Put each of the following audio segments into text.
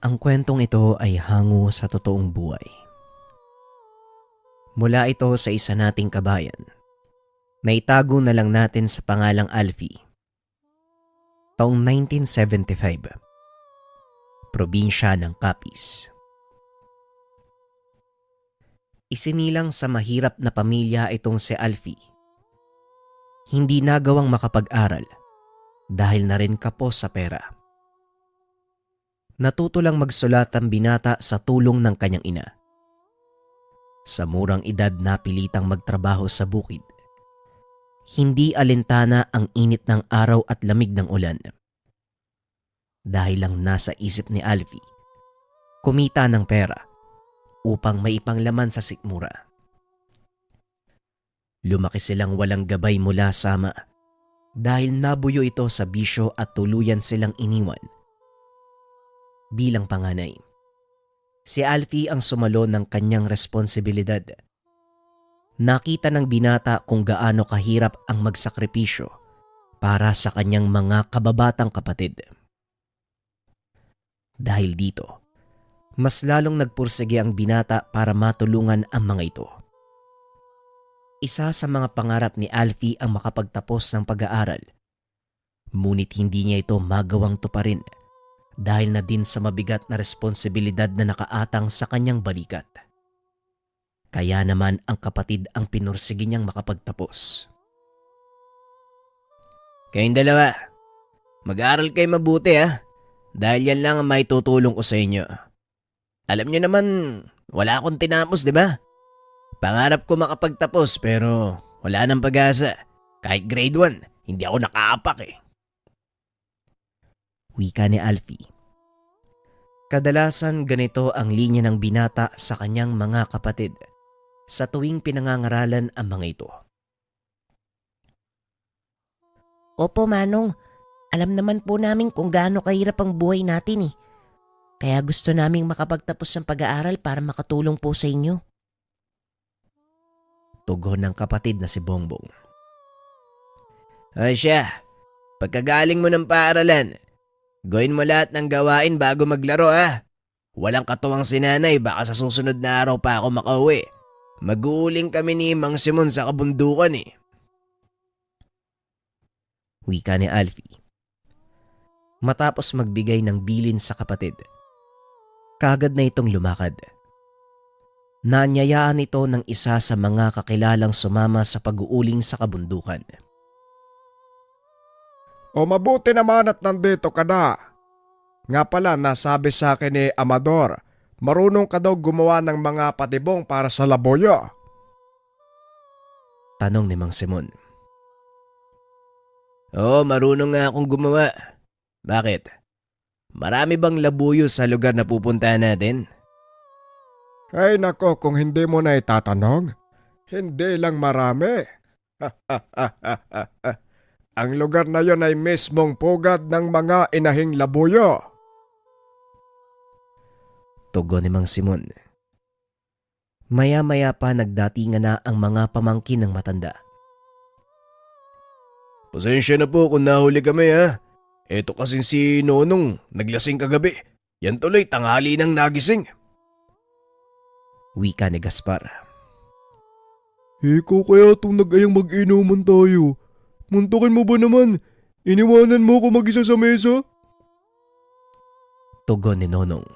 Ang kwentong ito ay hango sa totoong buhay. Mula ito sa isa nating kabayan. Naitago na lang natin sa pangalang Alfie. Taong 1975. Probinsya ng Capiz. Isinilang sa mahirap na pamilya itong si Alfie. Hindi nagawang makapag-aral dahil na rin kapos sa pera. Natuto lang magsulat ang binata sa tulong ng kanyang ina. Sa murang edad napilitang magtrabaho sa bukid. Hindi alintana ang init ng araw at lamig ng ulan. Dahil lang nasa isip ni Alfie, kumita ng pera upang maipanglaman sa sikmura. Lumaki silang walang gabay mula sa ama dahil nabuyo ito sa bisyo at tuluyan silang iniwan. Bilang panganay, si Alfie ang sumalo ng kanyang responsibilidad. Nakita ng binata kung gaano kahirap ang magsakripisyo para sa kanyang mga kababatang kapatid. Dahil dito, mas lalong nagpursige ang binata para matulungan ang mga ito. Isa sa mga pangarap ni Alfie ang makapagtapos ng pag-aaral. Ngunit hindi niya ito magawang tuparin dahil na din sa mabigat na responsibilidad na nakaatang sa kanyang balikat. Kaya naman ang kapatid ang pinursige niyang makapagtapos. Kayong dalawa, mag-aaral kayo mabuti dahil yan lang ang may tutulong ko sa inyo. Alam niyo naman, wala akong tinapos, di ba? Pangarap ko makapagtapos pero wala nang pag-asa. Kahit grade 1, hindi ako nakaapak Wika ni Alfie. Kadalasan ganito ang linya ng binata sa kanyang mga kapatid sa tuwing pinangangaralan ang mga ito. Opo, Manong. Alam naman po namin kung gaano kahirap ang buhay natin Kaya gusto naming makapagtapos ng pag-aaral para makatulong po sa inyo. Tugon ng kapatid na si Bongbong. Ay siya, pagkagaling mo ng paaralan, gawin mo lahat ng gawain bago maglaro Walang katuwang si nanay, baka sa susunod na araw pa ako makauwi. Mag-uuling kami ni Mang Simon sa kabundukan Wika ni Alfie. Matapos magbigay ng bilin sa kapatid, kaagad na itong lumakad. Naanyayaan ito ng isa sa mga kakilalang sumama sa pag-uuling sa kabundukan. O mabuti naman at nandito ka na. Nga pala nasabi sa akin ni Amador, marunong ka daw gumawa ng mga patibong para sa laboyo. Tanong ni Mang Simon. Oo, marunong nga akong gumawa. Bakit? Marami bang labuyo sa lugar na pupuntahan natin? Ay nako, kung hindi mo na itatanong, hindi lang marami. Ang lugar na yon ay mismong pugad ng mga inahing labuyo. Tugon ni Mang Simon. Maya-maya pa nagdatingan na ang mga pamangkin ng matanda. Pasensya na po kung nahuli kami Eto kasing si Nonong naglasing kagabi. Yan tuloy tanghali nang nagising. Wika ni Gaspar. Ikaw kaya itong nag-ayang mag-inuman tayo. Muntukin mo ba naman? Iniwanan mo ko mag-isa sa mesa? Tugon ni Nonong.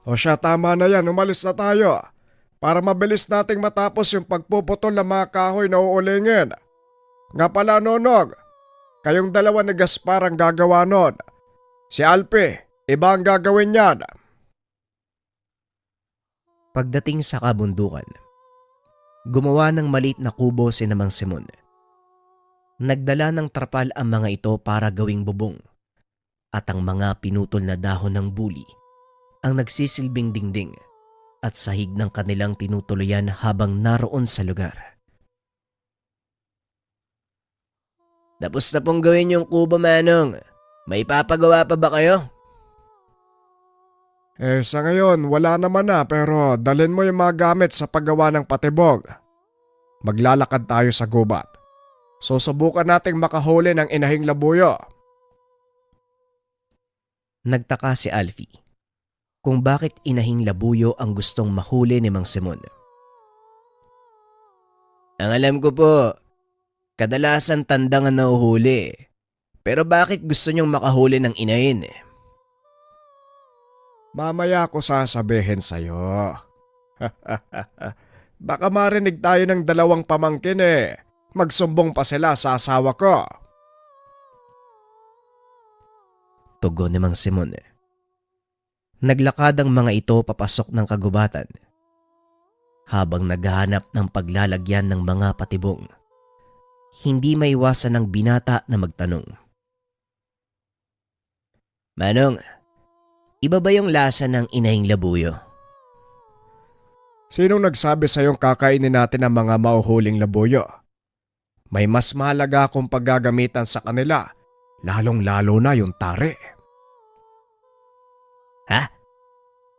O siya, tama na yan. Umalis na tayo. Para mabilis nating matapos yung pagpuputol ng mga kahoy na uulingin. Nga pala, Nonog, kayong dalawa ni Gaspar ang gagawa nun. Si Alpe, iba ang gagawin niyan. Pagdating sa kabundukan, gumawa ng maliit na kubo si Mang Simon. Nagdala ng trapal ang mga ito para gawing bubong at ang mga pinutol na dahon ng buli ang nagsisilbing dingding at sahig ng kanilang tinutuluyan habang naroon sa lugar. Tapos na pong gawin yung kubo, Manong. May papagawa pa ba kayo? Sa ngayon, wala naman na pero dalhin mo yung mga gamit sa paggawa ng patibog. Maglalakad tayo sa gubat. Susubukan nating makahuli ng inahing labuyo. Nagtaka si Alfie kung bakit inahing labuyo ang gustong mahuli ni Mang Simon. Ang alam ko po, kadalasan tandang ang nahuhuli. Pero bakit gusto niyong makahuli ng inahin? Mamaya ko sasabihin sa'yo. Baka marinig tayo ng dalawang pamangkin Magsumbong pa sila sa asawa ko. Tugon ni Mang Simon. Naglakad ang mga ito papasok ng kagubatan. Habang naghahanap ng paglalagyan ng mga patibong, hindi maiwasan ng binata na magtanong. Manong, iba ba yung lasa ng inahing labuyo? Sinong nagsabi sa'yong kakainin natin ang mga mauhuling labuyo? May mas mahalaga akong paggagamitan sa kanila, lalong-lalo na yung tari. Ha?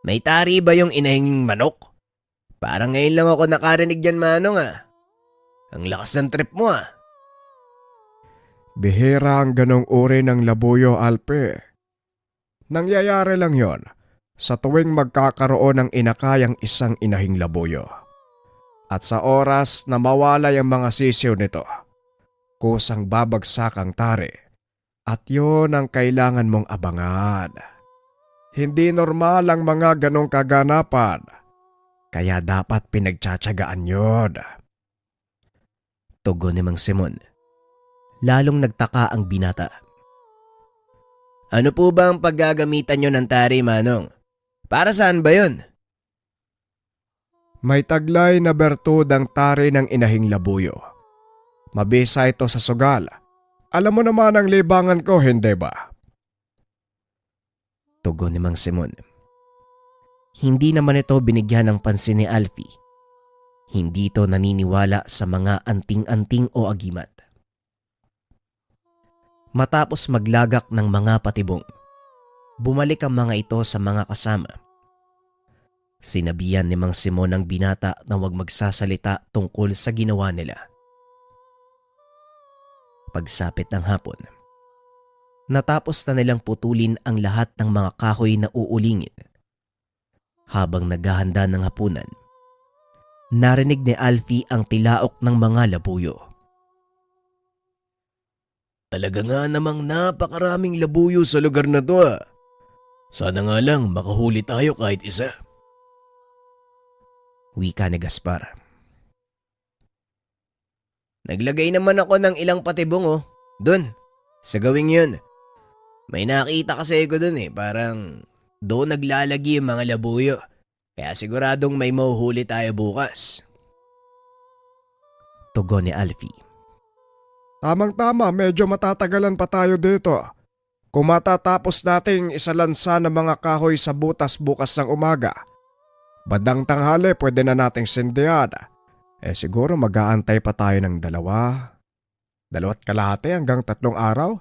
May tari ba yung inahing manok? Parang ngayon lang ako nakarinig dyan, Manong Ang lakas ng trip mo Bihira ang ganong uri ng labuyo, Alpe. Nangyayari lang yon sa tuwing magkakaroon ng inakayang isang inahing labuyo. At sa oras na mawala ang mga sisiw nito, kusang babagsak ang tari at yon ang kailangan mong abangan. Hindi normal ang mga ganong kaganapan, kaya dapat pinagtsatsagaan yon. Tugon ni Mang Simon. Lalong nagtaka ang binata. Ano po ba ang paggagamitan nyo ng tari, Manong? Para saan ba yun? May taglay na bertud ang tari ng inahing labuyo. Mabisa ito sa sugal. Alam mo naman ang libangan ko, hindi ba? Tugon ni Mang Simon. Hindi naman ito binigyan ng pansin ni Alfie. Hindi ito naniniwala sa mga anting-anting o agimat. Matapos maglagak ng mga patibong, bumalik ang mga ito sa mga kasama. Sinabihan ni Mang Simon ang binata na huwag magsasalita tungkol sa ginawa nila. Pagsapit ng hapon, natapos na nilang putulin ang lahat ng mga kahoy na uulingin. Habang naghahanda ng hapunan, narinig ni Alfie ang tilaok ng mga labuyo. Talaga nga namang napakaraming labuyo sa lugar na to Sana nga lang makahuli tayo kahit isa. Wika ni Gaspar. Naglagay naman ako ng ilang patibong Dun, sa gawing yun. May nakita kasi ko dun parang doon naglalagi yung mga labuyo. Kaya siguradong may mahuhuli tayo bukas. Tugon ni Alfie. Tamang-tama, medyo matatagalan pa tayo dito. Kung matatapos nating isalansa ng mga kahoy sa butas bukas ng umaga, bandang tanghali pwede na nating sindihan. Siguro mag-aantay pa tayo ng 2.5 hanggang 3 araw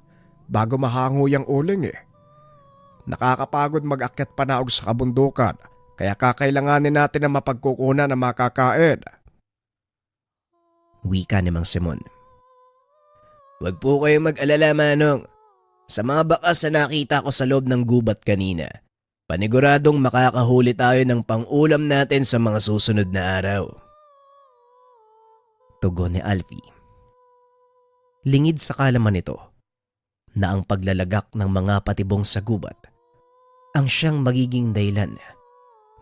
bago mahango yung uling Nakakapagod mag-akyat panaog sa kabundukan, kaya kakailanganin natin na mapagkukunan ng makakain. Wika ni Mang Simon. Huwag po kayo mag-alala, Manong. Sa mga bakas na nakita ko sa loob ng gubat kanina, paniguradong makakahuli tayo ng pang-ulam natin sa mga susunod na araw. Tugon ni Alfie. Lingid sa kalaman nito na ang paglalagak ng mga patibong sa gubat ang siyang magiging dahilan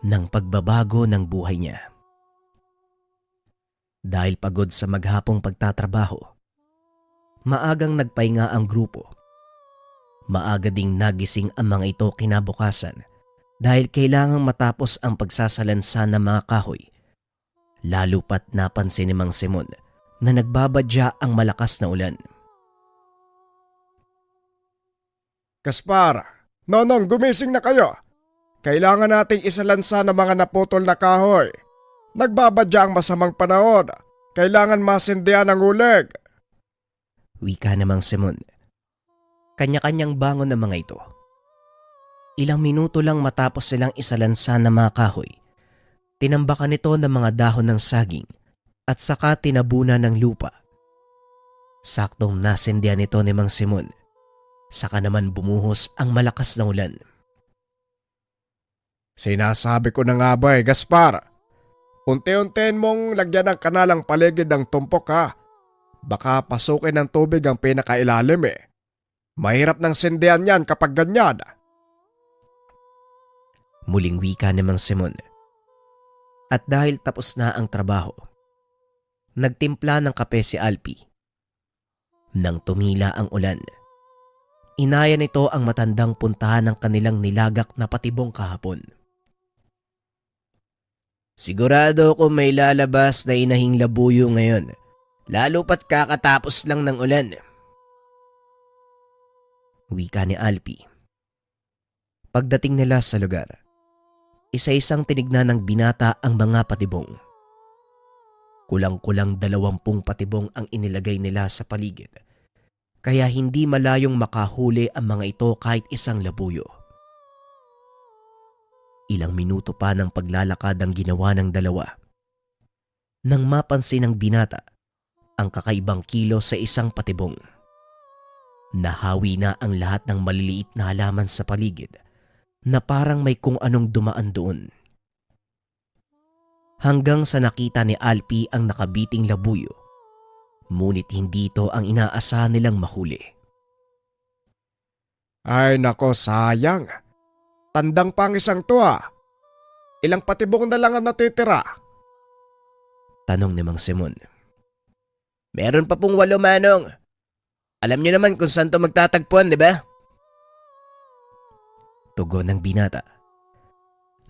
ng pagbabago ng buhay niya. Dahil pagod sa maghapong pagtatrabaho, maagang nagpahinga ang grupo. Maaga ding nagising ang mga ito kinabukasan dahil kailangang matapos ang pagsasalansa ng mga kahoy. Lalo pat napansin ni Mang Simon na nagbabadya ang malakas na ulan. Gaspar, Nonong, gumising na kayo. Kailangan nating isalansa ng mga naputol na kahoy. Nagbabadya ang masamang panahon. Kailangan masindihan ang ulig. Wika na Mang Simon. Kanya-kanyang bangon ng mga ito. Ilang minuto lang matapos silang isalansa ng mga kahoy, tinambakan ito ng mga dahon ng saging at saka tinabunan ng lupa. Saktong nasindihan ito ni Mang Simon. Saka naman bumuhos ang malakas na ulan. Sinasabi ko na nga ba Gaspar? Unti-untiin mong lagyan ng kanalang paligid ng tumpok ha. Baka pasukin ng tubig ang pinakailalim Mahirap nang sindihan yan kapag ganyan. Muling wika ni Mang Simon. At dahil tapos na ang trabaho, nagtimpla ng kape si Alfie. Nang tumila ang ulan, inaya nito ang matandang puntahan ng kanilang nilagak na patibong kahapon. Sigurado ko may lalabas na inahing labuyo ngayon, lalo pat kakatapos lang ng ulan. Wika ni Alfie. Pagdating nila sa lugar, isa-isang tinignan ng binata ang mga patibong. Kulang-kulang 20 patibong ang inilagay nila sa paligid, kaya hindi malayong makahuli ang mga ito kahit isang labuyo. Ilang minuto pa ng paglalakad ang ginawa ng dalawa nang mapansin ng binata ang kakaibang kilo sa isang patibong. Nahawi na ang lahat ng maliliit na halaman sa paligid na parang may kung anong dumaan doon. Hanggang sa nakita ni Alfie ang nakabiting labuyo, ngunit hindi ito ang inaasahan nilang mahuli. Ay nako, sayang. Tandang pang isang to Ilang patibong na lang ang natitira? Tanong ni Mang Simon. Meron pa pong 8, Manong. Alam niyo naman kung saan to magtatagpuan, di ba? Tugon ng binata.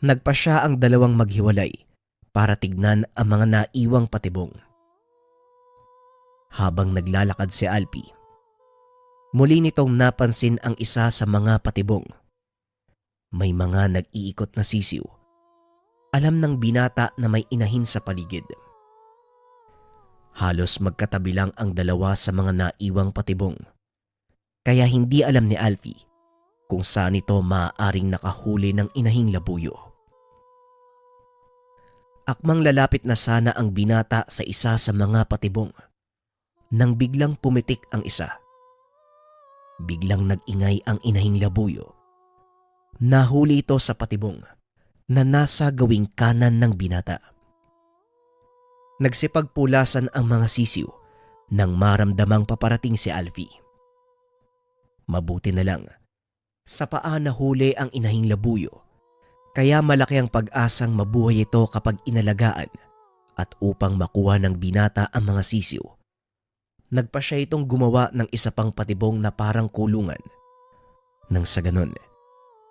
Nagpa siya ang dalawang maghiwalay para tignan ang mga naiwang patibong. Habang naglalakad si Alfie, muli nitong napansin ang isa sa mga patibong. May mga nag-iikot na sisiw. Alam ng binata na may inahin sa paligid. Halos magkatabi lang ang dalawa sa mga naiwang patibong. Kaya hindi alam ni Alfie kung saan ito maaaring nakahuli ng inahing labuyo. Akmang lalapit na sana ang binata sa isa sa mga patibong nang biglang pumitik ang isa. Biglang nag-ingay ang inahing labuyo. Nahuli ito sa patibong na nasa gawing kanan ng binata. Nagsipagpulasan ang mga sisiw nang maramdamang paparating si Alfie. Mabuti na lang, sa paa nahuli ang inahing labuyo, kaya malaki ang pag-asang mabuhay ito kapag inalagaan, at upang makuha ng binata ang mga sisiw, nagpa siya itong gumawa ng isa pang patibong na parang kulungan. Nang sa ganon,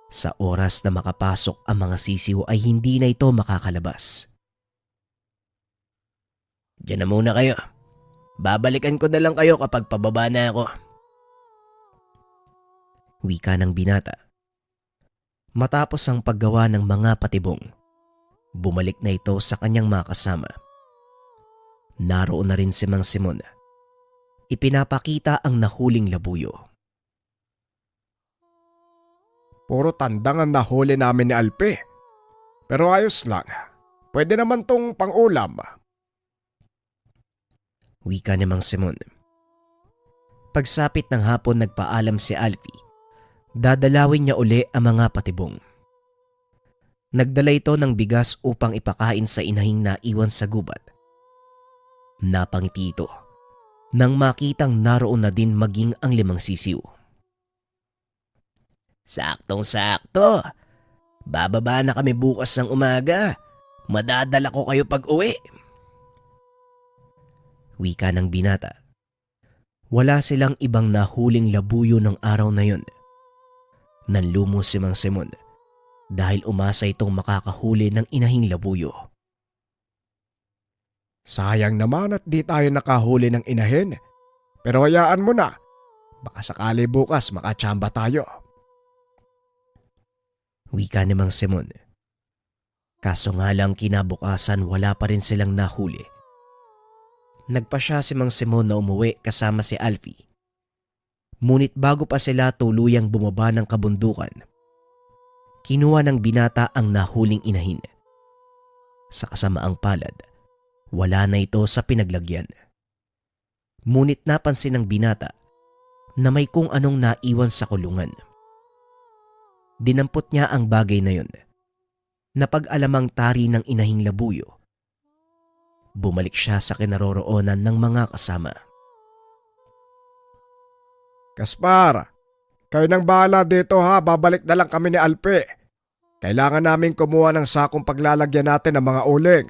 sa oras na makapasok ang mga sisiw ay hindi na ito makakalabas. Diyan na muna kayo. Babalikan ko na lang kayo kapag pababa na ako. Wika ng binata. Matapos ang paggawa ng mga patibong, bumalik na ito sa kanyang mga kasama. Naroon na rin si Mang Simon. Ipinapakita ang nahuling labuyo. Puro tandang ang nahuli namin ni Alpe. Pero ayos lang. Pwede naman tong pang-ulam. Wika ni Mang Simon. Pagsapit ng hapon nagpaalam si Alfie. Dadalawin niya uli ang mga patibong. Nagdala ito ng bigas upang ipakain sa inahing naiwan sa gubat. Napangiti ito nang makitang naroon na din maging ang 5 sisiw. Saktong-sakto. Bababa na kami bukas ng umaga. Madadala ko kayo pag uwi. Wika ng binata. Wala silang ibang nahuling labuyo ng araw na yun. Nanlumo si Mang Simon dahil umasa itong makakahuli ng inahing labuyo. Sayang naman at di tayo nakahuli ng inahin. Pero hayaan mo na. Baka sakali bukas makachamba tayo. Wika ni Mang Simon. Kaso nga lang kinabukasan wala pa rin silang nahuli. Nagpa siya si Mang Simon na umuwi kasama si Alfie. Ngunit bago pa sila tuluyang bumaba ng kabundukan, kinuha ng binata ang nahuling inahin. Sa kasamaang palad, wala na ito sa pinaglagyan. Ngunit napansin ng binata na may kung anong naiwan sa kulungan. Dinampot niya ang bagay na yun Napag-alamang tari ng inahing labuyo, bumalik siya sa kinaroroonan ng mga kasama. Gaspar, kayo nang bahala dito ha, babalik na lang kami ni Alpe. Kailangan namin kumuha ng sakong paglalagyan natin ng mga uling.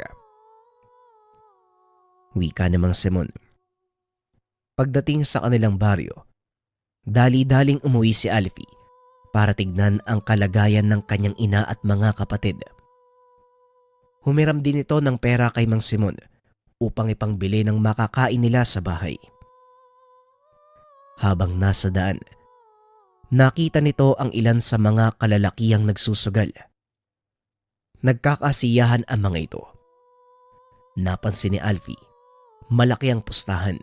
Wika ni Mang Simon. Pagdating sa kanilang baryo, dali-daling umuwi si Alfie para tignan ang kalagayan ng kanyang ina at mga kapatid. Humiram din ito ng pera kay Mang Simon upang ipangbili ng makakain nila sa bahay. Habang nasa daan, nakita nito ang ilan sa mga kalalakihang nagsusugal. Nagkakasiyahan ang mga ito. Napansin ni Alfie, malaki ang pustahan.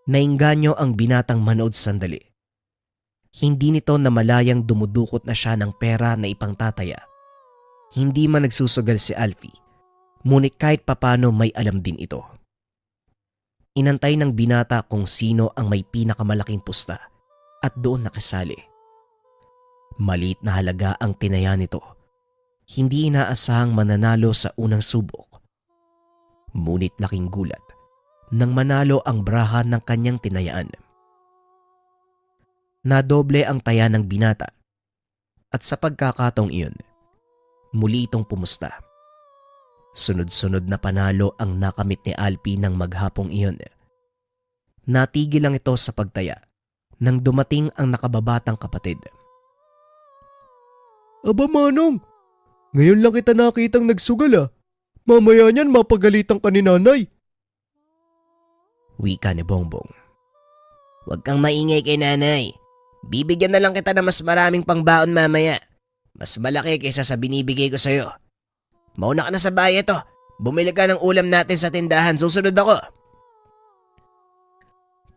Nainganyo ang binatang manood sandali. Hindi nito namalayang dumudukot na siya ng pera na ipangtataya. Hindi man nagsusugal si Alfie, ngunit kahit papano may alam din ito. Inantay ng binata kung sino ang may pinakamalaking pusta at doon nakasali. Maliit na halaga ang tinaya nito. Hindi inaasahang mananalo sa unang subok. Ngunit laking gulat nang manalo ang braha ng kanyang tinayaan. Nadoble ang taya ng binata at sa pagkakataong iyon, muli itong pumusta. Sunod-sunod na panalo ang nakamit ni Alfie ng maghapong iyon. Natigil lang ito sa pagtaya nang dumating ang nakababatang kapatid. Aba Manong, ngayon lang kita nakitang nagsugal ah. Mamaya niyan mapagalitan ka ni nanay. Wika ni Bongbong. Huwag kang maingay kay nanay. Bibigyan na lang kita ng mas maraming pangbaon mamaya. Mas malaki kaysa sa binibigay ko sa'yo. Mauna ka na sa bahay ito. Bumili ka ng ulam natin sa tindahan. Susunod ako.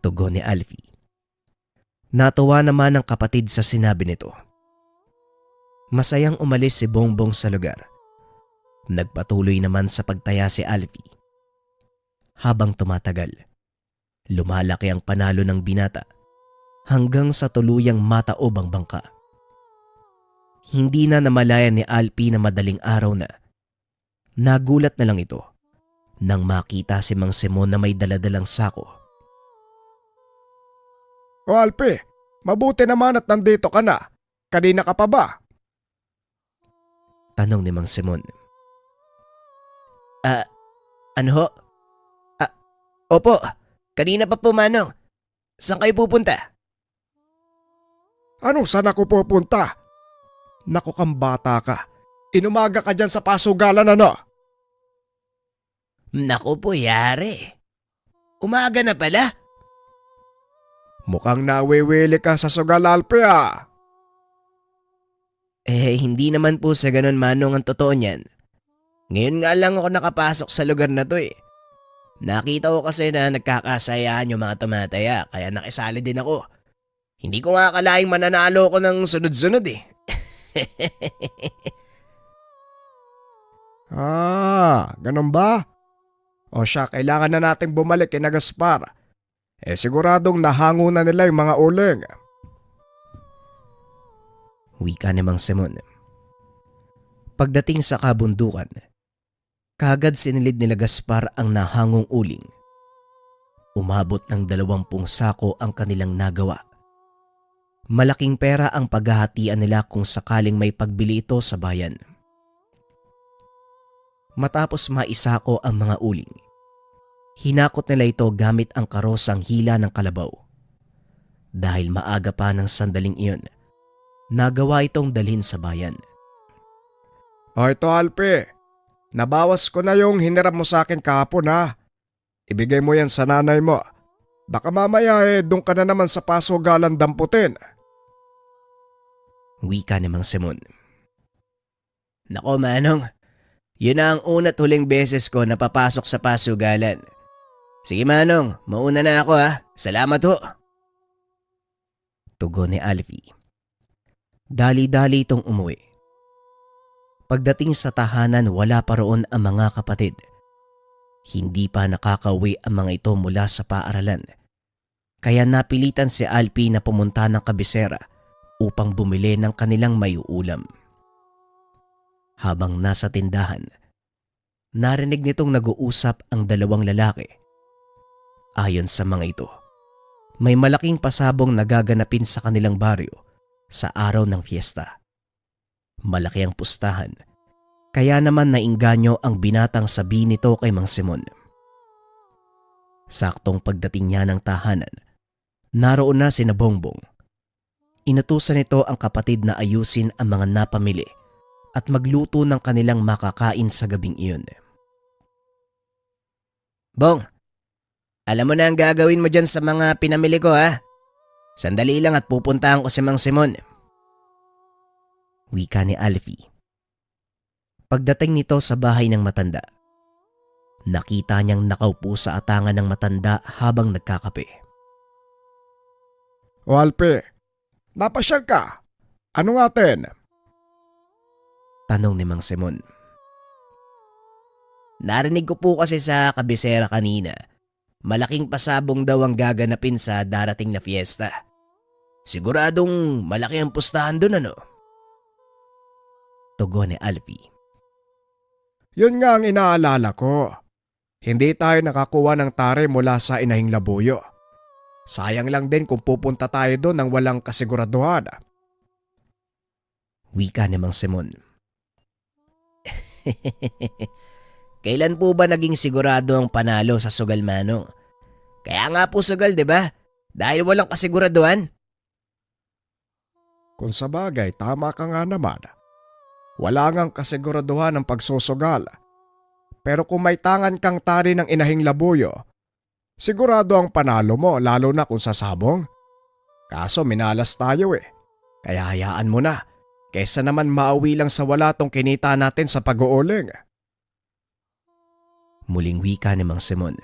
Tugon ni Alfie. Natuwa naman ang kapatid sa sinabi nito. Masayang umalis si Bongbong sa lugar. Nagpatuloy naman sa pagtaya si Alfie. Habang tumatagal, lumalaki ang panalo ng binata hanggang sa tuluyang mataob ang bangka. Hindi na namalayan ni Alfie na madaling araw na. Nagulat na lang ito nang makita si Mang Simon na may daladalang sako. O Alpe, mabuti naman at nandito ka na. Kanina ka pa ba? Tanong ni Mang Simon. Ano ho? Opo, kanina pa po Manong. Saan kayo pupunta? Anong saan ako pupunta? Naku kang bata ka. Inumaga ka dyan sa pasugalan ano? Naku po, yari. Umaga na pala. Mukhang nawiwili ka sa sugal Alpe ah. Hindi naman po sa ganun Manong ang totoo niyan. Ngayon nga lang ako nakapasok sa lugar na to eh. Nakita ko kasi na nagkakasayahan yung mga tumataya kaya nakisali din ako. Hindi ko nga akalaing mananalo ko ng sunod-sunod eh. Ganun ba? O siya, kailangan na nating bumalik kay Gaspar. Siguradong nahango na nila yung mga uling. Wika ni Mang Simon. Pagdating sa kabundukan, kagad sinilid nila Gaspar ang nahangong uling. Umabot ng 20 sako ang kanilang nagawa. Malaking pera ang paghahatian nila kung sakaling may pagbili ito sa bayan. Matapos maisako ang mga uling, hinakot nila ito gamit ang karosang hila ng kalabaw. Dahil maaga pa ng sandaling iyon, nagawa itong dalhin sa bayan. O ito Alpe, nabawas ko na yung hiniram mo sa akin kahapon ha. Ibigay mo yan sa nanay mo. Baka mamaya doon ka na naman sa pasugalan damputin. Wika ni Mang Simon. Nako Manong, yun na ang una't huling beses ko na papasok sa pasugalan. Sige Manong, mauna na ako ha. Salamat ho. Tugon ni Alfie. Dali-dali itong umuwi. Pagdating sa tahanan, wala pa roon ang mga kapatid. Hindi pa nakakauwi ang mga ito mula sa paaralan. Kaya napilitan si Alfie na pumunta ng kabisera upang bumili ng kanilang mayuulam. Habang nasa tindahan, narinig nitong nag-uusap ang dalawang lalaki. Ayon sa mga ito, may malaking pasabong nagaganapin sa kanilang baryo sa araw ng fiesta. Malaki ang pustahan, kaya naman nainganyo ang binatang sabihin nito kay Mang Simon. Saktong pagdating niya ng tahanan, naroon na sina Bongbong. Inutusan nito ang kapatid na ayusin ang mga napamili at magluto ng kanilang makakain sa gabing iyon. Bong, alam mo na ang gagawin mo dyan sa mga pinamili ko ha? Sandali lang at pupuntahan ko si Mang Simon. Wika ni Alfie. Pagdating nito sa bahay ng matanda, nakita niyang nakaupo sa atangan ng matanda habang nagkakape. O Alpe, napasyal ka. Ano atin? Tanong ni Mang Simon. Narinig ko po kasi sa kabisera kanina, malaking pasabong daw ang gaganapin sa darating na fiesta. Siguradong malaki ang pustahan dun ano? Tugon ni Alfie. Yun nga ang inaalala ko. Hindi tayo nakakuha ng tare mula sa Inahing Labuyo. Sayang lang din kung pupunta tayo doon ng walang kasiguraduhan. Wika ni Mang Simon. Kailan po ba naging sigurado ang panalo sa sugal, Manong? Kaya nga po sugal, di ba? Dahil walang kasiguraduhan. Kung sa bagay, tama ka nga naman. Wala ngang kasiguraduhan ng pagsusugal. Pero kung may tangan kang tari ng Inahing Labuyo, sigurado ang panalo mo lalo na kung sasabong. Kaso minalas tayo Kaya hayaan mo na. Kesa naman maawi lang sa wala tong kinita natin sa pag-uuling. Muling wika ni Mang Simon.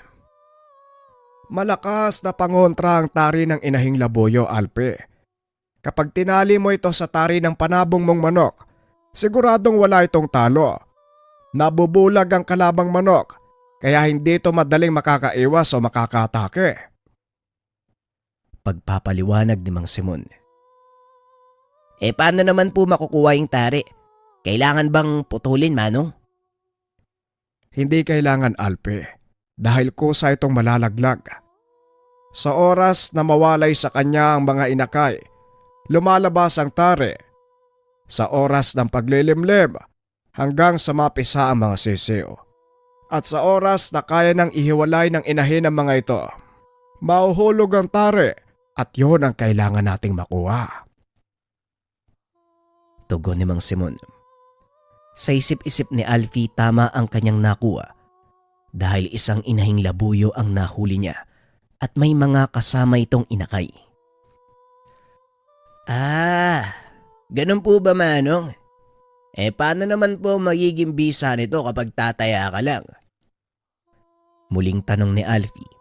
Malakas na pangontra ang tari ng Inahing Labuyo, Alpe. Kapag tinali mo ito sa tari ng panabong mong manok, siguradong wala itong talo. Nabubulag ang kalabang manok, kaya hindi ito madaling makakaiwas o makakatake. Pagpapaliwanag ni Mang Simon. Paano naman po makukuha yung tari? Kailangan bang putulin, Manong? Hindi kailangan, Alpe, dahil kusa itong malalaglag. Sa oras na mawalay sa kanya ang mga inakay, lumalabas ang tari. Sa oras ng paglilimlim, hanggang sa mapisa ang mga sisiw. At sa oras na kaya nang ihiwalay ng inahin ang mga ito, mauhulog ang tari at yun ang kailangan nating makuha. Tugon ni Mang Simon. Sa isip-isip ni Alfie, tama ang kanyang nakuha dahil isang inahing labuyo ang nahuli niya at may mga kasama itong inakay. Ganun po ba, Manong? Paano naman po magiging bisa nito kapag tataya ka lang? Muling tanong ni Alfie.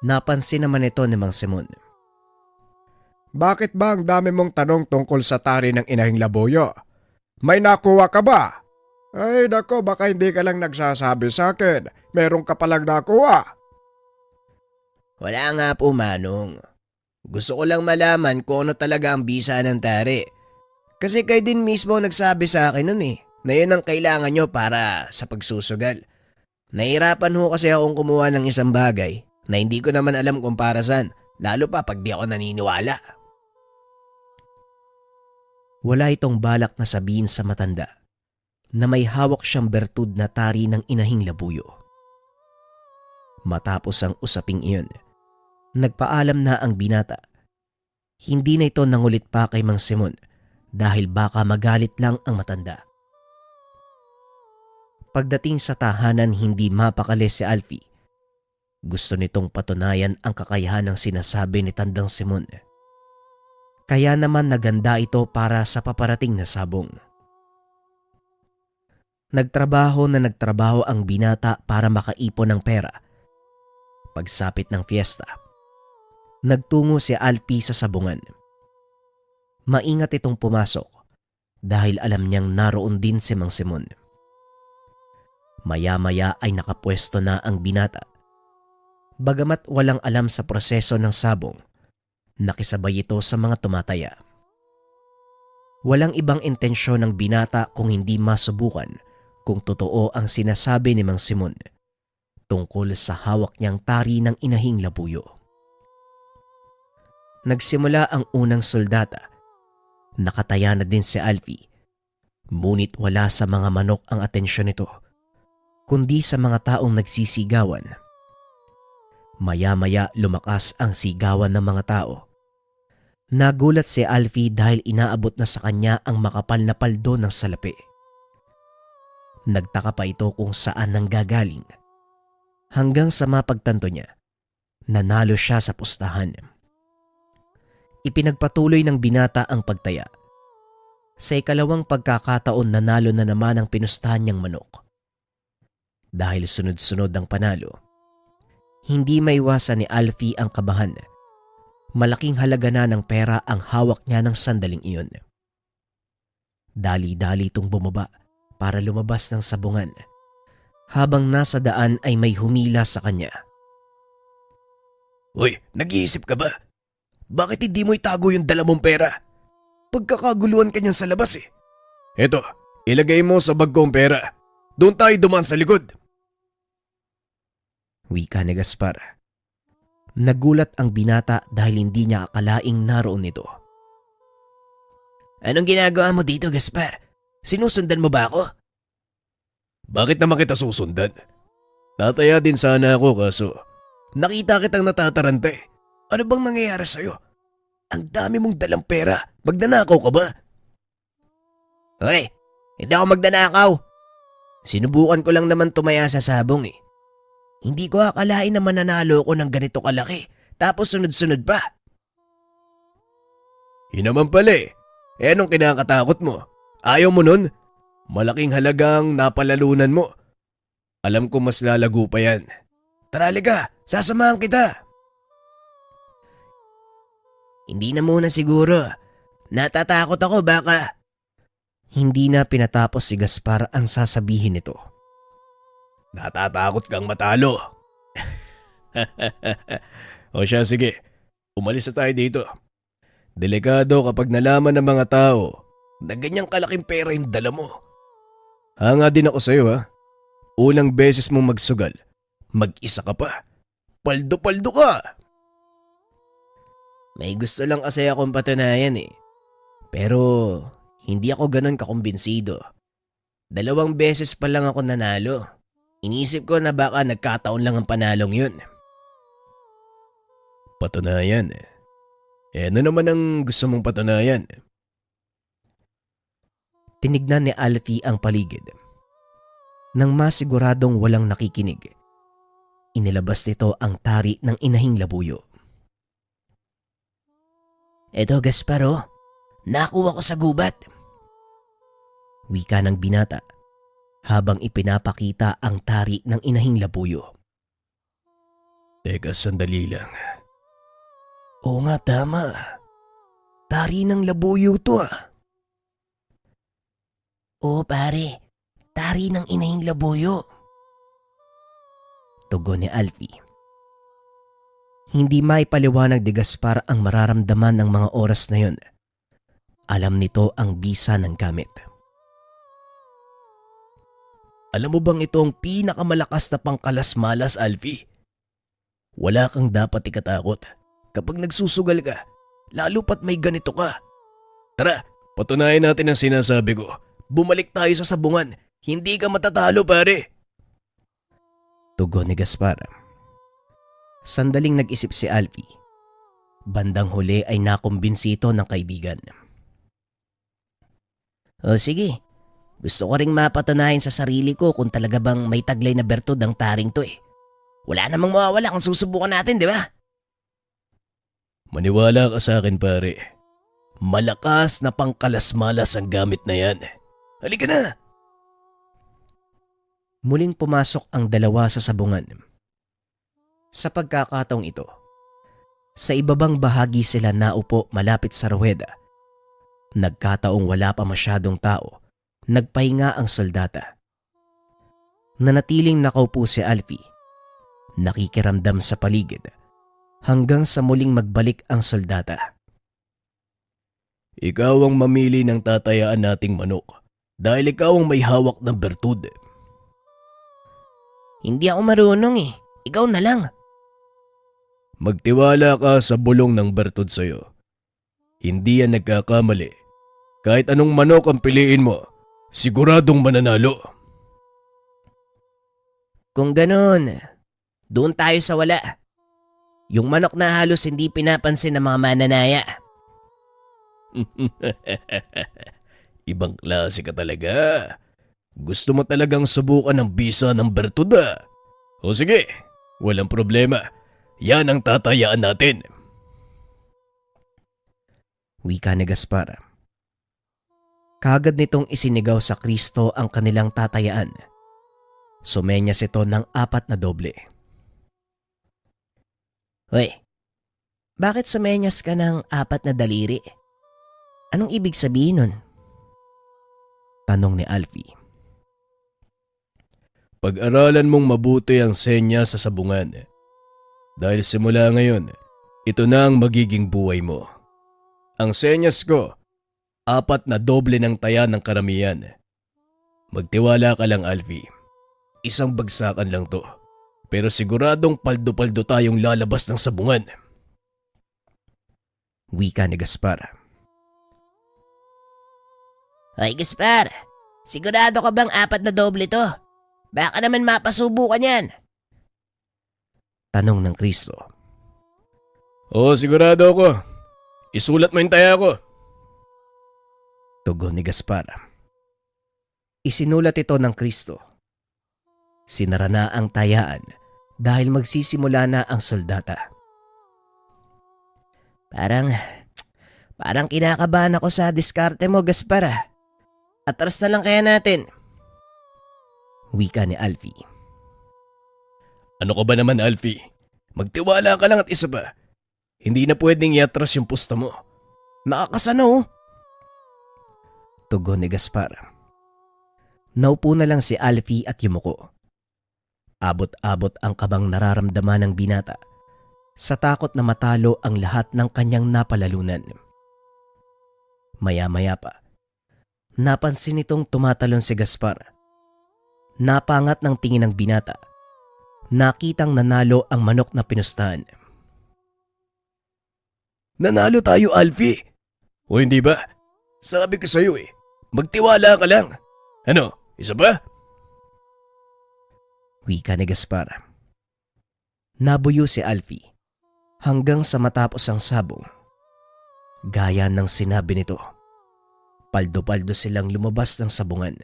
Napansin naman ito ni Mang Simon. Bakit ba ang dami mong tanong tungkol sa tari ng Inahing Labuyo? May nakuha ka ba? Ay nako, baka hindi ka lang nagsasabi sa akin. Meron ka palang nakuha. Wala nga po, Manong. Gusto ko lang malaman kung ano talaga ang bisa ng tari. Kasi kayo din mismo nagsabi sa akin nun na yun ang kailangan nyo para sa pagsusugal. Nahirapan ho kasi akong kumuha ng isang bagay na hindi ko naman alam kung para saan, lalo pa pag di ako naniniwala. Wala itong balak na sabihin sa matanda na may hawak siyang bertud na tari ng Inahing Labuyo. Matapos ang usaping iyon, nagpaalam na ang binata. Hindi na ito nangulit pa kay Mang Simon dahil baka magalit lang ang matanda. Pagdating sa tahanan, hindi mapakali si Alfie. Gusto nitong patunayan ang kakayahan ng sinasabi ni Tandang Simon. Kaya naman naganda ito para sa paparating na sabong. Nagtrabaho ang binata para makaipon ng pera. Pagsapit ng fiesta, nagtungo si Alfie sa sabungan. Maingat itong pumasok dahil alam niyang naroon din si Mang Simon. Maya-maya ay nakapwesto na ang binata. Bagamat walang alam sa proseso ng sabong, nakisabay ito sa mga tumataya. Walang ibang intensyon ng binata kung hindi masubukan kung totoo ang sinasabi ni Mang Simon tungkol sa hawak niyang tari ng inahing labuyo. Nagsimula ang unang soldata. Nakataya na din si Alfie. Ngunit wala sa mga manok ang atensyon nito, kundi sa mga taong nagsisigawan. Maya-maya lumakas ang sigawan ng mga tao. Nagulat si Alfie dahil inaabot na sa kanya ang makapal na paldo ng salapi. Nagtaka pa ito kung saan nanggagaling. Hanggang sa mapagtanto niya, nanalo siya sa pustahan. Ipinagpatuloy ng binata ang pagtaya. Sa ikalawang pagkakataon nanalo na naman ang pinustahan niyang manok. Dahil sunod-sunod ang panalo, hindi maiwasan ni Alfie ang kabahan. Malaking halaga na ng pera ang hawak niya ng sandaling iyon. Dali-dali itong bumaba para lumabas ng sabungan. Habang nasa daan ay may humila sa kanya. Uy, nag-iisip ka ba? Bakit hindi mo itago yung dala mong pera? Pagkakaguluhan ka niyan sa labas eh. Eto, ilagay mo sa bag kong pera. Doon tayo duman sa likod. Wika ni Gaspar. Nagulat ang binata dahil hindi niya akalaing naroon ito. Anong ginagawa mo dito, Gaspar? Sinusundan mo ba ako? Bakit naman kita susundan? Tataya din sana ako kaso nakita kitang natataranta eh. Ano bang nangyayari sa'yo? Ang dami mong dalang pera. Magnanakaw ka ba? Hoy, hindi ako magnanakaw. Sinubukan ko lang naman tumaya sa sabong eh. Hindi ko akalain na mananalo ko ng ganito kalaki. Tapos sunod-sunod pa. Yun naman pala eh. Eh anong kinakatakot mo? Ayaw mo nun? Malaking halagang napalalunan mo. Alam ko mas lalago pa yan. Tara liga, sasamahan kita. Hindi na muna siguro. Natatakot ako baka. Hindi na pinatapos si Gaspar ang sasabihin nito. Natatakot kang matalo. O siya, sige. Umalis na tayo dito. Delikado kapag nalaman ng mga tao na ganyang kalaking pera yung dala mo. Hanga din ako sa'yo ha. Unang beses mong magsugal. Mag-isa ka pa. Paldo-paldo ka. May gusto lang kasi akong patunayan eh. Pero hindi ako ganun kakumbinsido. 2 beses pa lang ako nanalo. Inisip ko na baka nagkataon lang ang panalong yun. Patunayan eh. Eh ano naman ang gusto mong patunayan? Tinignan ni Alfie ang paligid. Nang masiguradong walang nakikinig, inilabas nito ang tari ng inahing labuyo. Eto Gasparo, nakuha ko sa gubat. Wika ng binata habang ipinapakita ang tari ng inahing labuyo. Teka, sandali lang. Oo nga, tama. Tari ng labuyo to ah. Oo pare, tari ng inahing labuyo. Tugon ni Alfie. Hindi maipaliwanag ni Gaspar ang mararamdaman ng mga oras na yun. Alam nito ang bisa ng gamit. Alam mo bang ito ang pinakamalakas na pangkalas-malas, Alfie? Wala kang dapat ikatakot. Kapag nagsusugal ka, lalo pat may ganito ka. Tara, patunayan natin ang sinasabi ko. Bumalik tayo sa sabungan. Hindi ka matatalo, pare. Tugon ni Gaspar. Sandaling nag-isip si Alfie. Bandang huli ay nakumbinsi ito ng kaibigan. O sige, gusto ko ring mapatunayan sa sarili ko kung talaga bang may taglay na bertud ang taring to eh. Wala namang mawawala kung susubukan natin, di ba? Maniwala ka sa akin pare. Malakas na pangkalas-malas ang gamit na yan. Halika na! Muling pumasok ang dalawa sa sabungan. Sa pagkakataong ito, sa ibabang bahagi sila naupo malapit sa ruweda. Nagkataong wala pa masyadong tao, nagpahinga ang soldata. Nanatiling nakaupo si Alfie, nakikiramdam sa paligid hanggang sa muling magbalik ang soldata. Ikaw ang mamili ng tatayaan nating manok dahil ikaw ang may hawak ng bertud. Hindi ako marunong eh. Ikaw na lang. Magtiwala ka sa bulong ng bertud sa'yo. Hindi yan nagkakamali. Kahit anong manok ang piliin mo, siguradong mananalo. Kung ganun, doon tayo sa wala. Yung manok na halos hindi pinapansin ng mga mananaya. Ibang klase ka talaga. Gusto mo talagang subukan ng bisa ng bertuda. O sige, walang problema. Yan ang tatayaan natin. Wika ni Gaspar. Kagad nitong isinigaw sa Kristo ang kanilang tatayaan. Sumenyas ito ng 4 na doble. Hoy, bakit sumenyas ka ng 4 na daliri? Anong ibig sabihin nun? Tanong ni Alfie. Pag-aralan mong mabuti ang senya sa sabungan. Dahil simula ngayon, ito na ang magiging buhay mo. Ang senyas ko, 4 na doble ng taya ng karamihan. Magtiwala ka lang, Alfie. Isang bagsakan lang to. Pero siguradong paldo-paldo tayong lalabas ng sabungan. Wika ni Gaspar. Hoy Gaspar, sigurado ka bang 4 na doble to? Baka naman mapasubukan yan. Tanong ng Kristo. Oo, sigurado ako. Isulat mo yung taya ko. Tugon ni Gaspar. Isinulat ito ng Kristo. Sinara na ang tayaan dahil magsisimula na ang soldata. Parang kinakabahan ako sa diskarte mo, Gaspar. Atras na lang kaya natin. Wika ni Alfie. Ano ka ba naman, Alfie? Magtiwala ka lang at isa pa. Hindi na pwedeng iatras yung pusta mo. Nakakasano. Tugon ni Gaspar. Naupo na lang si Alfie at yumuko. Abot-abot ang kabang nararamdaman ng binata sa takot na matalo ang lahat ng kanyang napalalunan. Maya-maya pa, napansin nitong tumatalon si Gaspar. Napangat ng tingin ng binata. Nakitang nanalo ang manok na pinustahan. Nanalo tayo, Alfie. O hindi ba? Sabi ko sa'yo eh, magtiwala ka lang. Ano, isa ba? Wika ni Gaspar. Nabuyo si Alfie hanggang sa matapos ang sabong. Gaya ng sinabi nito, paldo-paldo silang lumabas ng sabungan.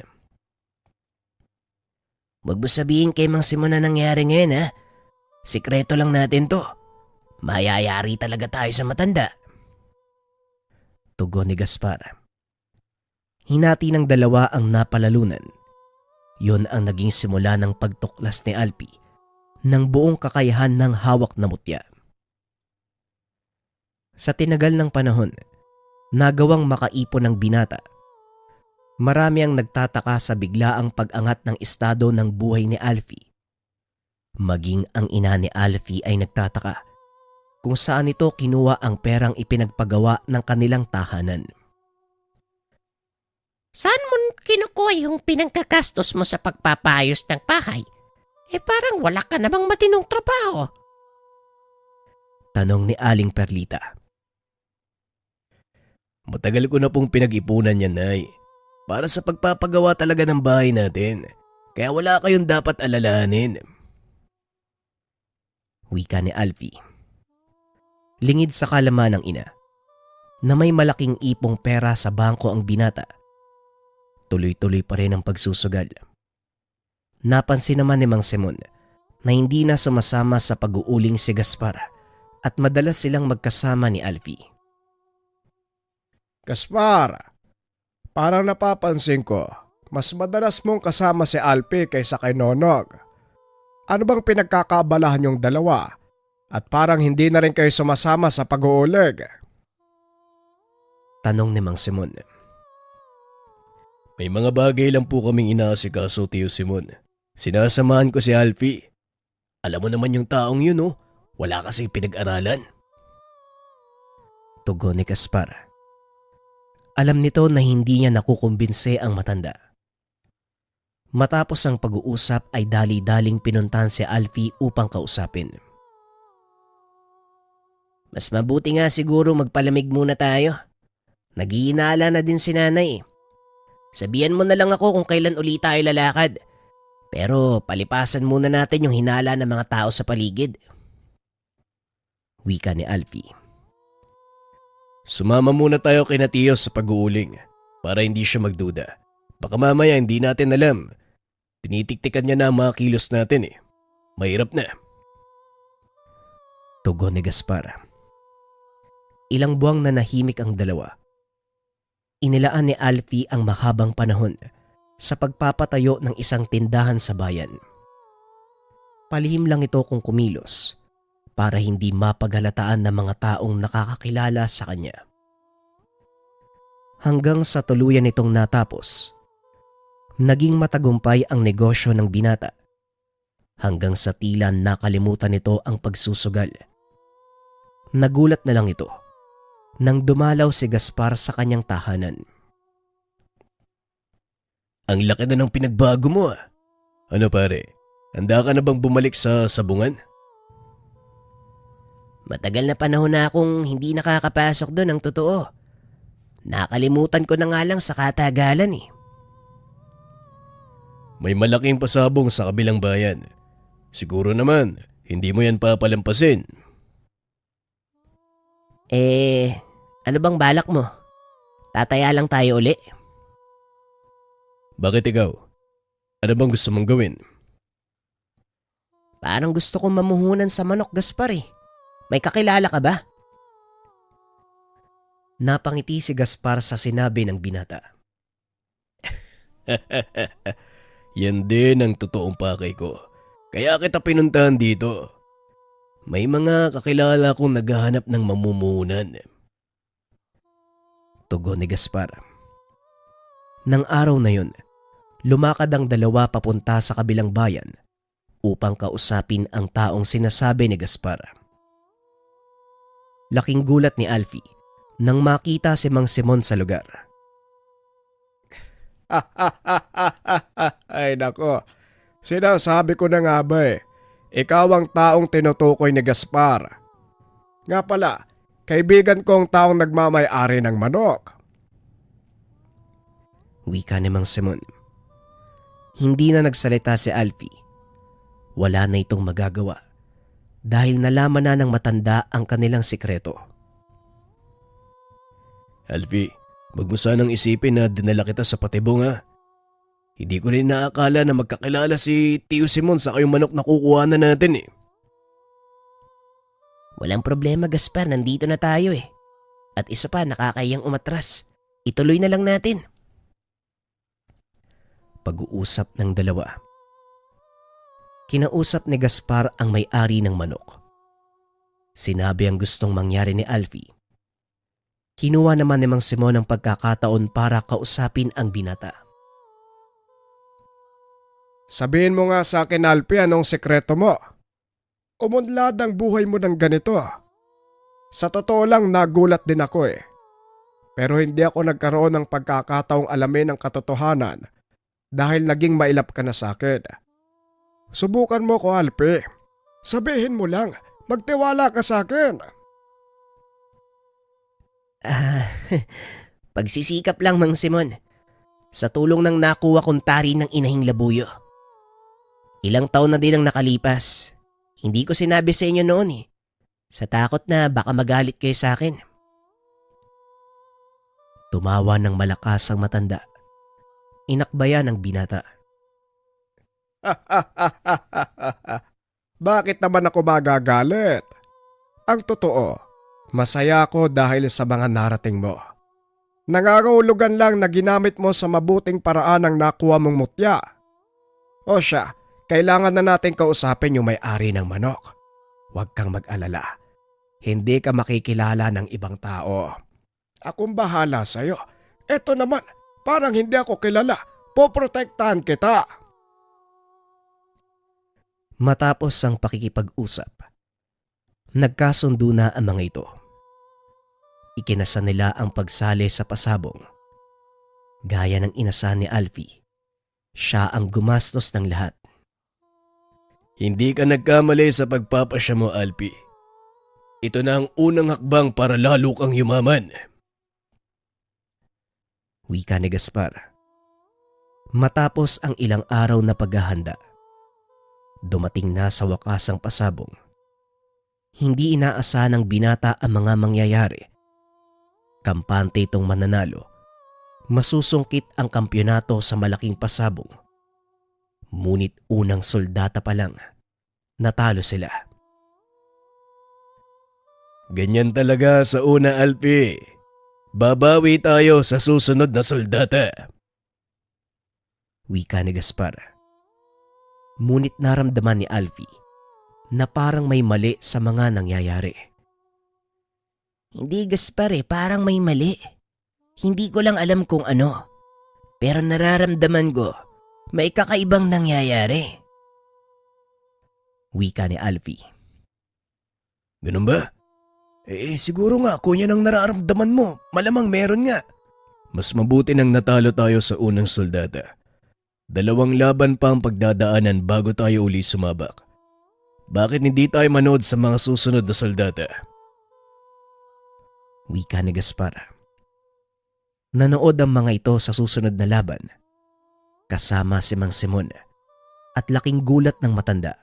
Wag mo sabihin kay Mang Simon na nangyari ngayon ha. Sikreto lang natin to. Mayayari talaga tayo sa matanda. Tugon ni Gaspar. Hinati ng dalawa ang napalalunan. Yun ang naging simula ng pagtuklas ni Alfie ng buong kakayahan ng hawak na mutya. Sa tinagal ng panahon, nagawang makaipon ng binata. Marami ang nagtataka sa biglaang pag-angat ng estado ng buhay ni Alfie. Maging ang ina ni Alfie ay nagtataka kung saan ito kinuha ang perang ipinagpagawa ng kanilang tahanan. Saan mo kinukuha yung pinangkagastos mo sa pagpapayos ng bahay? Parang wala ka namang matinong trabaho. Tanong ni Aling Perlita. Matagal ko na pong pinag-ipunan yan, Nay. Para sa pagpapagawa talaga ng bahay natin. Kaya wala kayong dapat alalahanin. Wika ni Alfie. Lingid sa kalaman ng ina na may malaking ipong pera sa bangko ang binata. Tuloy-tuloy pa rin ang pagsusugal. Napansin naman ni Mang Simon na hindi na sumasama sa pag-uuling si Gaspar at madalas silang magkasama ni Alfie. Gaspar, parang napapansin ko, mas madalas mong kasama si Alfie kaysa kay Nonong. Ano bang pinagkakaabalahan yung dalawa? At parang hindi na rin kayo sumasama sa pag-uulig. Tanong ni Mang Simon. May mga bagay lang po kaming inaasikaso, Tio Simon. Sinasamahan ko si Alfie. Alam mo naman yung taong yun, oh. Wala kasing pinag-aralan. Tugon ni Gaspar. Alam nito na hindi niya nakukumbinse ang matanda. Matapos ang pag-uusap ay dali-daling pinuntahan si Alfie upang kausapin. Mas mabuti nga siguro magpalamig muna tayo. Naghihinala na din si nanay. Sabihan mo na lang ako kung kailan uli tayo lalakad. Pero palipasan muna natin yung hinala ng mga tao sa paligid. Wika ni Alfie. Sumama muna tayo kay Natio sa pag-uuling para hindi siya magduda. Baka mamaya hindi natin alam. Tinitiktikan niya na ang mga kilos natin eh. Mahirap na. Tugon ni Gaspar. Ilang buwang nanahimik ang dalawa. Inilaan ni Alfie ang mahabang panahon sa pagpapatayo ng isang tindahan sa bayan. Palihim lang ito kung kumilos para hindi mapaghalataan ng mga taong nakakakilala sa kanya. Hanggang sa tuluyan itong natapos, naging matagumpay ang negosyo ng binata hanggang sa tila nakalimutan nito ang pagsusugal. Nagulat na lang ito nang dumalaw si Gaspar sa kanyang tahanan. Ang laki na ng pinagbago mo ah. Ano pare, handa ka na bang bumalik sa sabungan? Matagal na panahon na akong hindi nakakapasok doon ng totoo. Nakalimutan ko na nga lang sa katagalan eh. May malaking pasabong sa kabilang bayan. Siguro naman, hindi mo yan papalampasin. Ano bang balak mo? Tataya lang tayo uli? Bakit ikaw? Ano bang gusto mong gawin? Parang gusto kong mamuhunan sa manok, Gaspar eh. May kakilala ka ba? Napangiti si Gaspar sa sinabi ng binata. Yan din ang totoong pakay ko. Kaya kita pinuntahan dito. May mga kakilala kong naghahanap ng mamumuhunan. Tugon ni Gaspar. Nang araw na yun, lumakad ang dalawa papunta sa kabilang bayan upang kausapin ang taong sinasabi ni Gaspar. Laking gulat ni Alfie nang makita si Mang Simon sa lugar. Ay nako, sinasabi ko na nga ba eh, ikaw ang taong tinutukoy ni Gaspar. Nga pala, kaibigan kong taong nagmamay-ari ng manok. Wika ni Mang Simon. Hindi na nagsalita si Alfie. Wala na itong magagawa dahil nalaman na ng matanda ang kanilang sikreto. Alfie, wag mo sanang isipin na dinala kita sa patibong ha. Hindi ko rin naakala na magkakilala si Tio Simon sa kayong manok na kukuha na natin eh. Walang problema, Gaspar, nandito na tayo eh. At isa pa, nakakayang umatras. Ituloy na lang natin. Pag-uusap ng dalawa. Kinausap ni Gaspar ang may-ari ng manok. Sinabi ang gustong mangyari ni Alfie. Kinuha naman ni Mang Simon ang pagkakataon para kausapin ang binata. Sabihin mo nga sa akin, Alfie, anong sekreto mo? Umunlad ang buhay mo ng ganito. Sa totoo lang, nagulat din ako eh. Pero hindi ako nagkaroon ng pagkakataong alamin ang katotohanan dahil naging mailap ka na sa akin. Subukan mo ko, Alfie. Sabihin mo lang, magtiwala ka sa akin. Pagsisikap lang, Mang Simon. Sa tulong ng nakuha kong tari ng inahing labuyo. Ilang taon na din ang nakalipas. Hindi ko sinabi sa inyo noon eh. Sa takot na baka magalit kayo sa akin. Tumawa ng malakas ang matanda. Inakbayan ang binata. Bakit naman ako magagalit? Ang totoo, masaya ako dahil sa mga narating mo. Nangangahulugan lang na ginamit mo sa mabuting paraan ang nakuha mong mutya. O siya, kailangan na natin kausapin yung may-ari ng manok. Huwag kang mag-alala. Hindi ka makikilala ng ibang tao. Akong bahala sa'yo. Eto naman, parang hindi ako kilala. Poprotektahan kita. Matapos ang pakikipag-usap, nagkasundo na ang mga ito. ikinasa nila ang pagsali sa pasabong. Gaya ng inasahan ni Alfie, siya ang gumastos ng lahat. Hindi ka nagkamali sa pagpapasya mo, Alpi. Ito na ang unang hakbang para lalo kang yumaman. Wika ni Gaspar. Matapos ang ilang araw na paghahanda, dumating na sa wakas ang pasabong. Hindi inaasahan ng binata ang mga mangyayari. Kampante itong mananalo. Masusungkit ang kampyonato sa malaking pasabong. Ngunit unang soldata pa lang, natalo sila. Ganyan talaga sa una, Alpi. Babawi tayo sa susunod na soldata. Wika ni Gaspar. Ngunit naramdaman ni Alfie na parang may mali sa mga nangyayari. Hindi Gaspar parang may mali. Hindi ko lang alam kung ano. Pero nararamdaman ko, may kakaibang nangyayari. Wika ni Alfie. Ganun ba? Siguro nga kung yan ang nararamdaman mo, malamang meron nga. Mas mabuti nang natalo tayo sa unang soldata. 2 laban pa ang pagdadaanan bago tayo uli sumabak. Bakit hindi tayo manood sa mga susunod na soldata? Wika ni Gaspar. Nanood ang mga ito sa susunod na laban. Kasama si Mang Simon at laking gulat ng matanda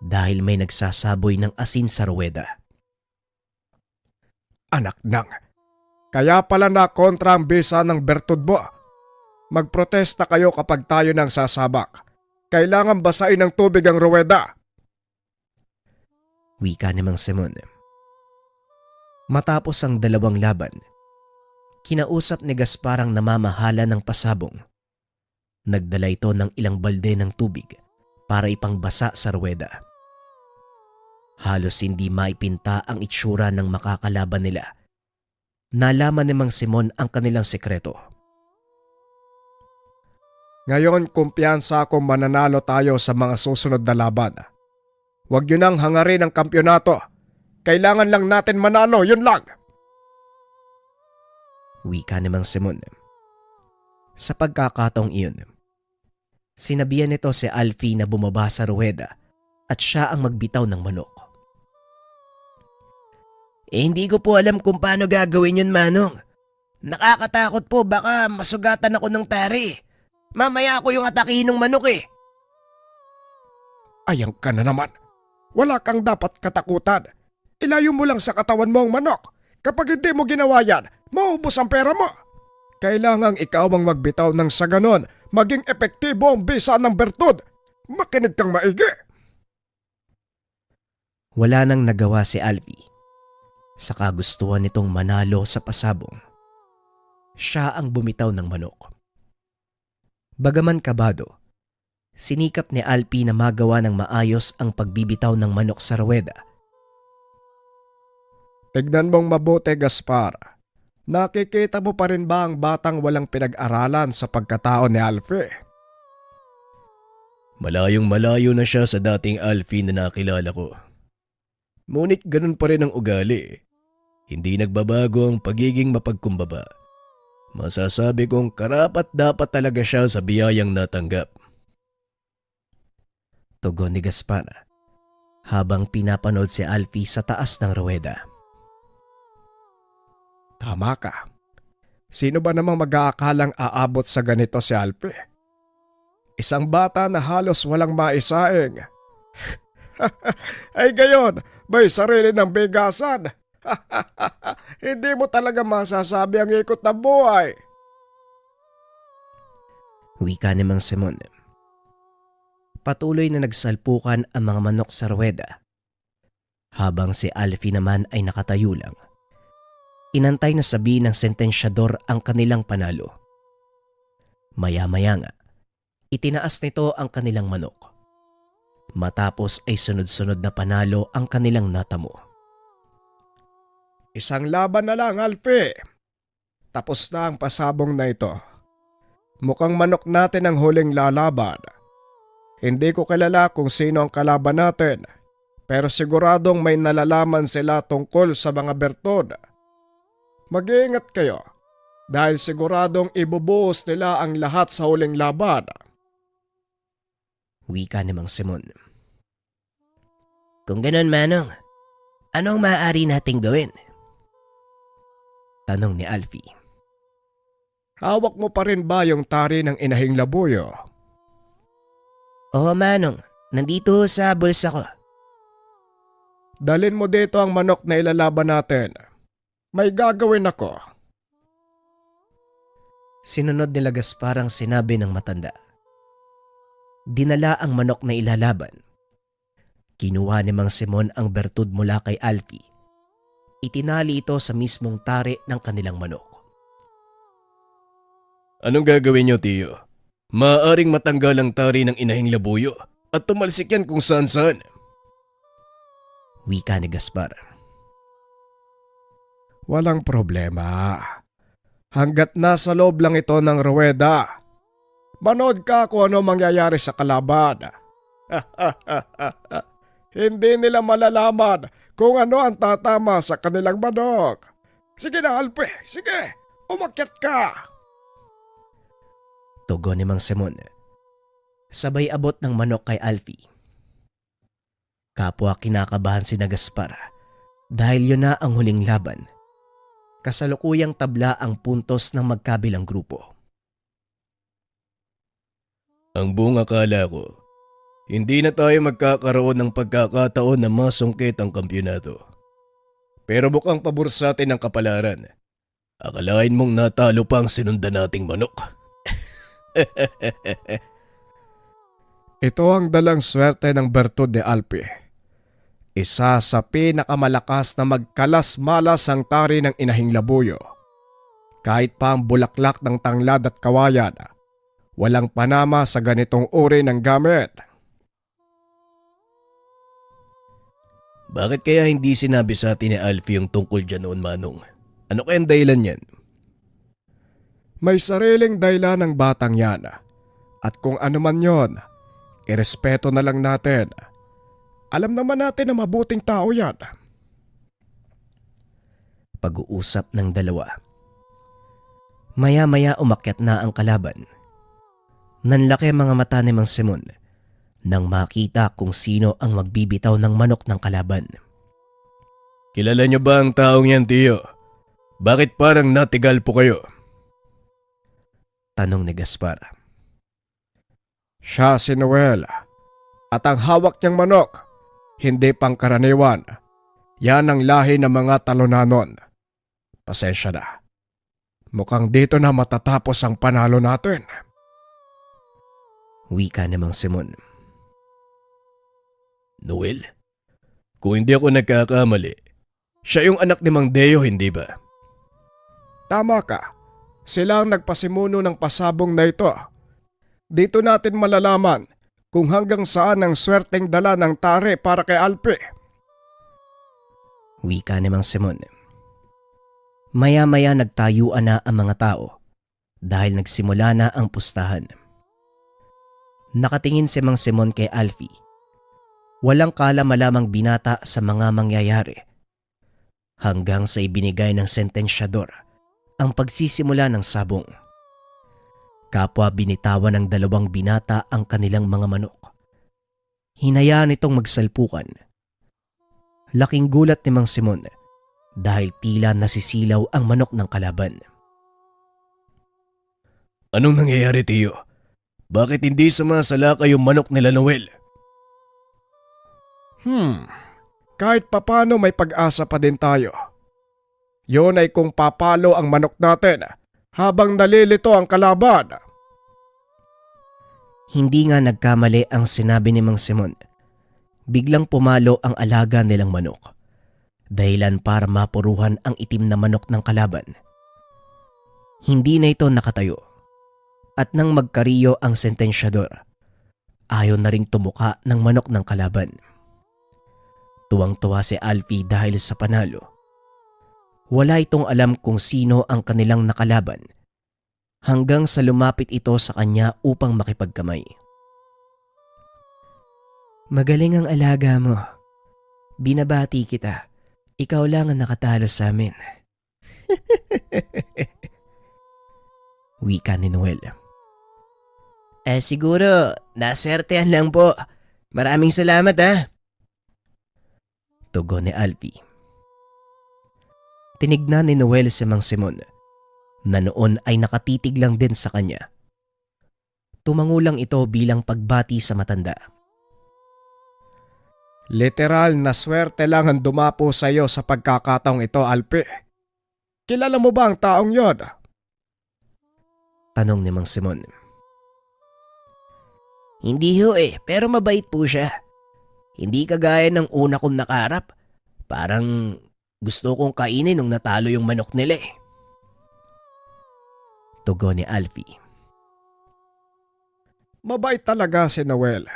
dahil may nagsasaboy ng asin sa ruweda. Anak nang, kaya pala na kontra ang bisa ng bertud mo. Magprotesta kayo kapag tayo nang sasabak. Kailangan basain ng tubig ang ruweda. Wika ni Mang Simon. Matapos ang 2 laban, kinausap ni Gaspar ang namamahala ng pasabong. Nagdala ito ng ilang balde ng tubig para ipangbasa sa ruweda. Halos hindi maipinta ang itsura ng makakalaban nila. Nalaman ni Mang Simon ang kanilang sekreto. Ngayon kumpiyansa akong mananalo tayo sa mga susunod na laban. Huwag yun ang hangarin ang kampyonato. Kailangan lang natin manalo, yun lang. Wika ni Mang Simon. Sa pagkakataong iyon, sinabihan nito si Alfie na bumaba sa ruweda at siya ang magbitaw ng manok. Hindi ko po alam kung paano gagawin yun, Manong. Nakakatakot po, baka masugatan ako ng tari. Mamaya ako yung atakihin ng manok Ayang ka na naman. Wala kang dapat katakutan. Ilayo mo lang sa katawan mo ang manok. Kapag hindi mo ginawa yan, maubos ang pera mo. Kailangang ikaw ang magbitaw ng sa ganon, maging epektibo ang bisa ng bertud. Makinig kang maigi. Wala nang nagawa si Alfie sa kagustuhan nitong manalo sa pasabong. Siya ang bumitaw ng manok. Bagaman kabado, sinikap ni Alfie na magawa ng maayos ang pagbibitaw ng manok sa ruweda. Tignan mong mabuti, Gaspar. Nakikita mo pa rin ba ang batang walang pinag-aralan sa pagkatao ni Alfie? Malayong malayo na siya sa dating Alfie na nakilala ko. Ngunit ganun pa rin ang ugali. Hindi nagbabago ang pagiging mapagkumbaba. Masasabi kong karapat dapat talaga siya sa biyayang natanggap. Tugon ni Gaspar habang pinapanood si Alfie sa taas ng ruweda. Tama ka. Sino ba namang mag-aakalang aabot sa ganito si Alfie? Isang bata na halos walang maisaing. Ay gayon, may sarili ng bigasan. Hindi mo talaga masasabi ang ikot ng buhay. Wika ni Mang Simon. Patuloy na nagsalpukan ang mga manok sa ruweda. Habang si Alfie naman ay nakatayo lang. Inantay na sabihin ng sentensyador ang kanilang panalo. Maya-maya nga, itinaas nito ang kanilang manok. Matapos ay sunod-sunod na panalo ang kanilang natamo. Isang laban na lang, Alfie. Tapos na ang pasabong na ito. Mukhang manok natin ang huling lalaban. Hindi ko kilala kung sino ang kalaban natin, pero siguradong may nalalaman sila tungkol sa mga bertud. Mag-iingat kayo dahil siguradong ibubuhos nila ang lahat sa huling laban. Wika ni Mang Simon. Kung ganon, Manong, anong maaari nating gawin? Tanong ni Alfie. Hawak mo pa rin ba yung tari ng inahing labuyo? Oo, Manong, nandito sa bulsa ko. Dalin mo dito ang manok na ilalaban natin. May gagawin ako. Sinunod nila Gaspar ang sinabi ng matanda. Dinala ang manok na ilalaban. Kinuha ni Mang Simon ang bertud mula kay Alfie. Itinali ito sa mismong tari ng kanilang manok. Anong gagawin niyo, Tiyo? Maaaring matanggal ang tari ng inahing labuyo at tumalsik yan kung saan-saan. Wika ni Gaspar. Walang problema. Hanggat nasa loob lang ito ng ruweda. Manood ka kung ano mangyayari sa kalaban. Hindi nila malalaman kung ano ang tatama sa kanilang manok. Sige na, Alpe. Sige, umakyat ka. Tugon ni Mang Simon. Sabay abot ng manok kay Alfie. Kapwa kinakabahan si Gaspar dahil yun na ang huling laban. Kasalukuyang tabla ang puntos ng magkabilang grupo. Ang buong akala ko, hindi na tayo magkakaroon ng pagkakataon na masungkit ang kampyonato. Pero mukhang pabor sa atin ang kapalaran. Akalain mong natalo pa ang sinundan nating manok. Ito ang dalang swerte ng bertud ni Alpe. Isa sa pinakamalakas na magkalas-malas ang tari ng inahing labuyo. Kahit pa ang bulaklak ng tanglad at kawayan, walang panama sa ganitong uri ng gamit. Bakit kaya hindi sinabi sa atin ni Alfie yung tungkol dyan noon, Manong? Ano kayang dahilan yan? May sariling dahilan ng batang yan. At kung ano man yon, irespeto na lang natin. Alam naman natin na mabuting tao yan. Pag-uusap ng dalawa. Maya-maya umakyat na ang kalaban. Nanlaki mga mata ni Mang Simon nang makita kung sino ang magbibitaw ng manok ng kalaban. Kilala niyo ba ang taong yan, Tiyo? Bakit parang natigal po kayo? Tanong ni Gaspar. Siya si Noel. At ang hawak niyang manok, hindi pangkaraniwan. Yan ang lahi ng mga talunanon. Pasensya na. Mukhang dito na matatapos ang panalo natin. Wika ni Mang Simon. Noel? Kung hindi ako nagkakamali, siya yung anak ni Mang Deo, hindi ba? Tama ka. Sila ang nagpasimuno ng pasabong na ito. Dito natin malalaman kung hanggang saan ang swerteng dala ng tare para kay Alpe. Wika ni Mang Simon. Maya-maya nagtayuan na ang mga tao dahil nagsimula na ang pustahan. Nakatingin si Mang Simon kay Alfie. Walang kalamalamang binata sa mga mangyayari. Hanggang sa ibinigay ng sentensyador ang pagsisimula ng sabong. Kapwa binitawan ng dalawang binata ang kanilang mga manok. Hinayaan itong magsalpukan. Laking gulat ni Mang Simon dahil tila nasisilaw ang manok ng kalaban. Anong nangyayari, Tiyo? Bakit hindi sumasalakay yung manok nila Noel? Kahit papano may pag-asa pa din tayo. Yun ay kung papalo ang manok natin habang nalilito ang kalaban. Hindi nga nagkamali ang sinabi ni Mang Simon. Biglang pumalo ang alaga nilang manok. Dahilan para mapuruhan ang itim na manok ng kalaban. Hindi na ito nakatayo. At nang magkariyo ang sentensyador, ayaw na ring tumuka ng manok ng kalaban. Tuwang-tuwa si Alfie dahil sa panalo. Wala itong alam kung sino ang kanilang nakalaban hanggang sa lumapit ito sa kanya upang makipagkamay. Magaling ang alaga mo. Binabati kita. Ikaw lang ang nakatalo sa amin. Wika ni Noel. Siguro, naswertehan lang po. Maraming salamat Tugon ni Alfie. Tinignan ni Noel si Mang Simon na noon ay nakatitig lang din sa kanya. Tumangulang ito bilang pagbati sa matanda. Literal na swerte lang ang dumapo sa iyo sa pagkakataong ito, Alpi. Kilala mo ba ang taong yon? Tanong ni Mang Simon. Hindi ho pero mabait po siya. Hindi kagaya ng una kong nakaharap. Parang gusto kong kainin nung natalo yung manok nila Tugon ni Alfie. Mabait talaga si Noel.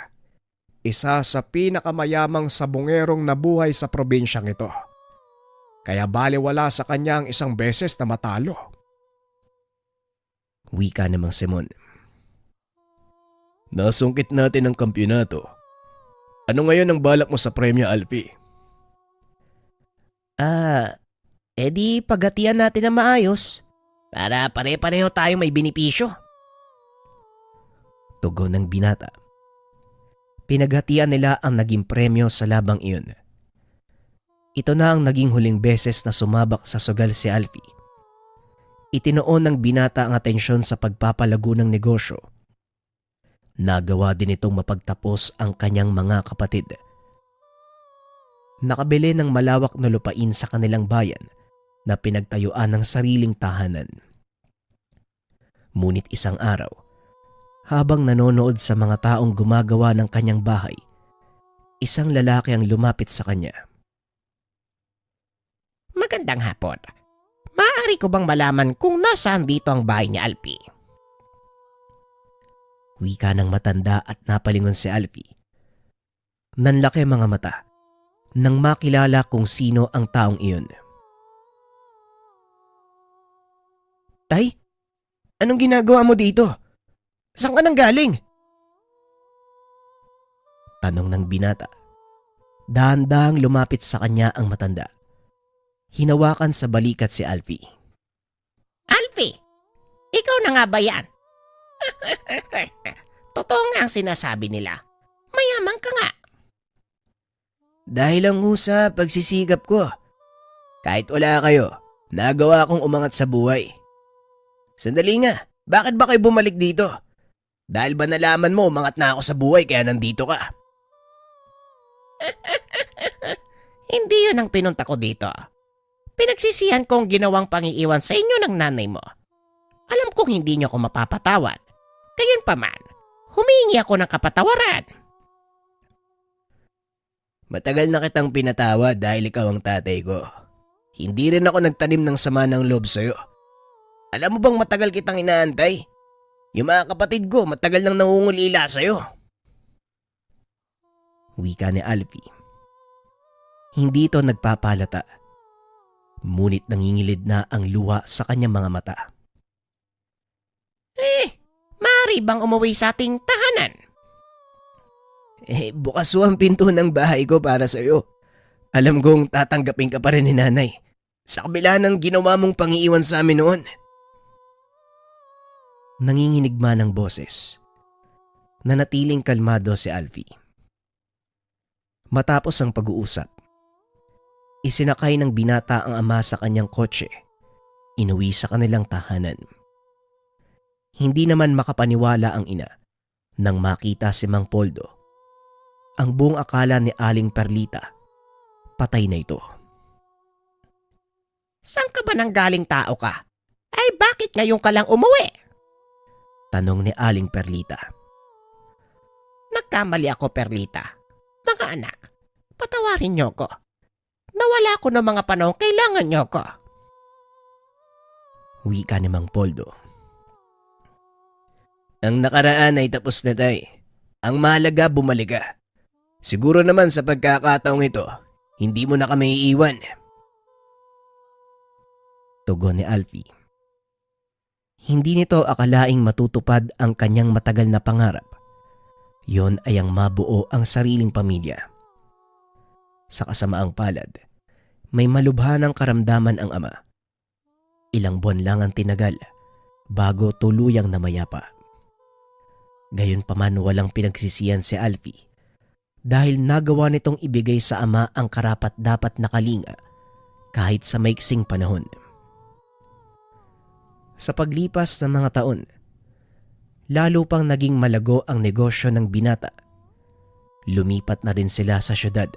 Isa sa pinakamayamang sabungerong nabuhay sa probinsyang ito. Kaya baliwala sa kanya ang isang beses na matalo. Wika ni Mang Simon. Nasungkit natin ang kampyonato. Ano ngayon ang balak mo sa premyo, Alfie? Edi paghatian natin ng maayos para pare-pareho tayong may benepisyo. Tugon ng binata. Pinaghatian nila ang naging premyo sa labang iyon. Ito na ang naging huling beses na sumabak sa sugal si Alfie. Itinoon ng binata ang atensyon sa pagpapalago ng negosyo. Nagawa din itong mapagtapos ang kanyang mga kapatid. Nakabili ng malawak na lupain sa kanilang bayan na pinagtayuan ng sariling tahanan. Ngunit isang araw, habang nanonood sa mga taong gumagawa ng kanyang bahay, isang lalaki ang lumapit sa kanya. Magandang hapon. Maaari ko bang malaman kung nasaan dito ang bahay ni Alfie? Wika ng matanda at napalingon si Alfie. Nanlaki mga mata nang makilala kung sino ang taong iyon. Tay, anong ginagawa mo dito? Saan ka nang galing? Tanong ng binata. Dahan-dahang lumapit sa kanya ang matanda. Hinawakan sa balikat si Alfie. Alfie, ikaw na nga ba yan? Totoo nga ang sinasabi nila. Mayaman ka nga. Dahil lang ho sa pagsisikap ko. Kahit wala kayo, nagawa kong umangat sa buhay. Sandali nga, bakit ba kayo bumalik dito? Dahil ba nalaman mo umangat na ako sa buhay kaya nandito ka? Hindi yun ang pinunta ko dito. Pinagsisihan kong ginawang pangiiwan sa inyo ng nanay mo. Alam kong hindi niyo ako mapapatawad. Gayunpaman, humingi ako ng kapatawaran. Matagal na kitang pinatawad dahil ikaw ang tatay ko. Hindi rin ako nagtanim ng sama ng loob sa'yo. Alam mo bang matagal kitang inaantay? Yung mga kapatid ko matagal nang nangungulila sa'yo. Wika ni Alfie. Hindi ito nagpapalata. Ngunit nangingilid na ang luha sa kanyang mga mata. Maaari bang umuwi sa ating tahanan? Bukas ho ang pinto ng bahay ko para sa'yo. Alam kong tatanggapin ka pa rin ni nanay. Sa kabila ng ginawa mong pangiiwan sa amin noon. Nanginginig man ang boses. Nanatiling kalmado si Alfie. Matapos ang pag-uusap, isinakay ng binata ang ama sa kanyang kotse. Inuwi sa kanilang tahanan. Hindi naman makapaniwala ang ina nang makita si Mang Poldo. Ang buong akala ni Aling Perlita, patay na ito. Saan ka ba nang galing tao ka? Ay bakit ngayon ka lang umuwi? Tanong ni Aling Perlita. Nagkamali ako, Perlita. Mga anak, patawarin niyo ko. Nawala ko ng mga panahon kailangan niyo ko. Wika ni Mang Poldo. Ang nakaraan ay tapos na, tay. Ang mahalaga bumalik ka. Siguro naman sa pagkakataong ito, hindi mo na kami iiwan. Tugon ni Alfie. Hindi nito akalaing matutupad ang kanyang matagal na pangarap. Yon ay ang mabuo ang sariling pamilya. Sa kasamaang palad, may malubhanang karamdaman ang ama. Ilang buwan lang ang tinagal bago tuluyang namayapa. Gayunpaman walang pinagsisihan si Alfie dahil nagawa nitong ibigay sa ama ang karapat-dapat na kalinga kahit sa maiksing panahon. Sa paglipas ng mga taon, lalo pang naging malago ang negosyo ng binata. Lumipat na rin sila sa syudad.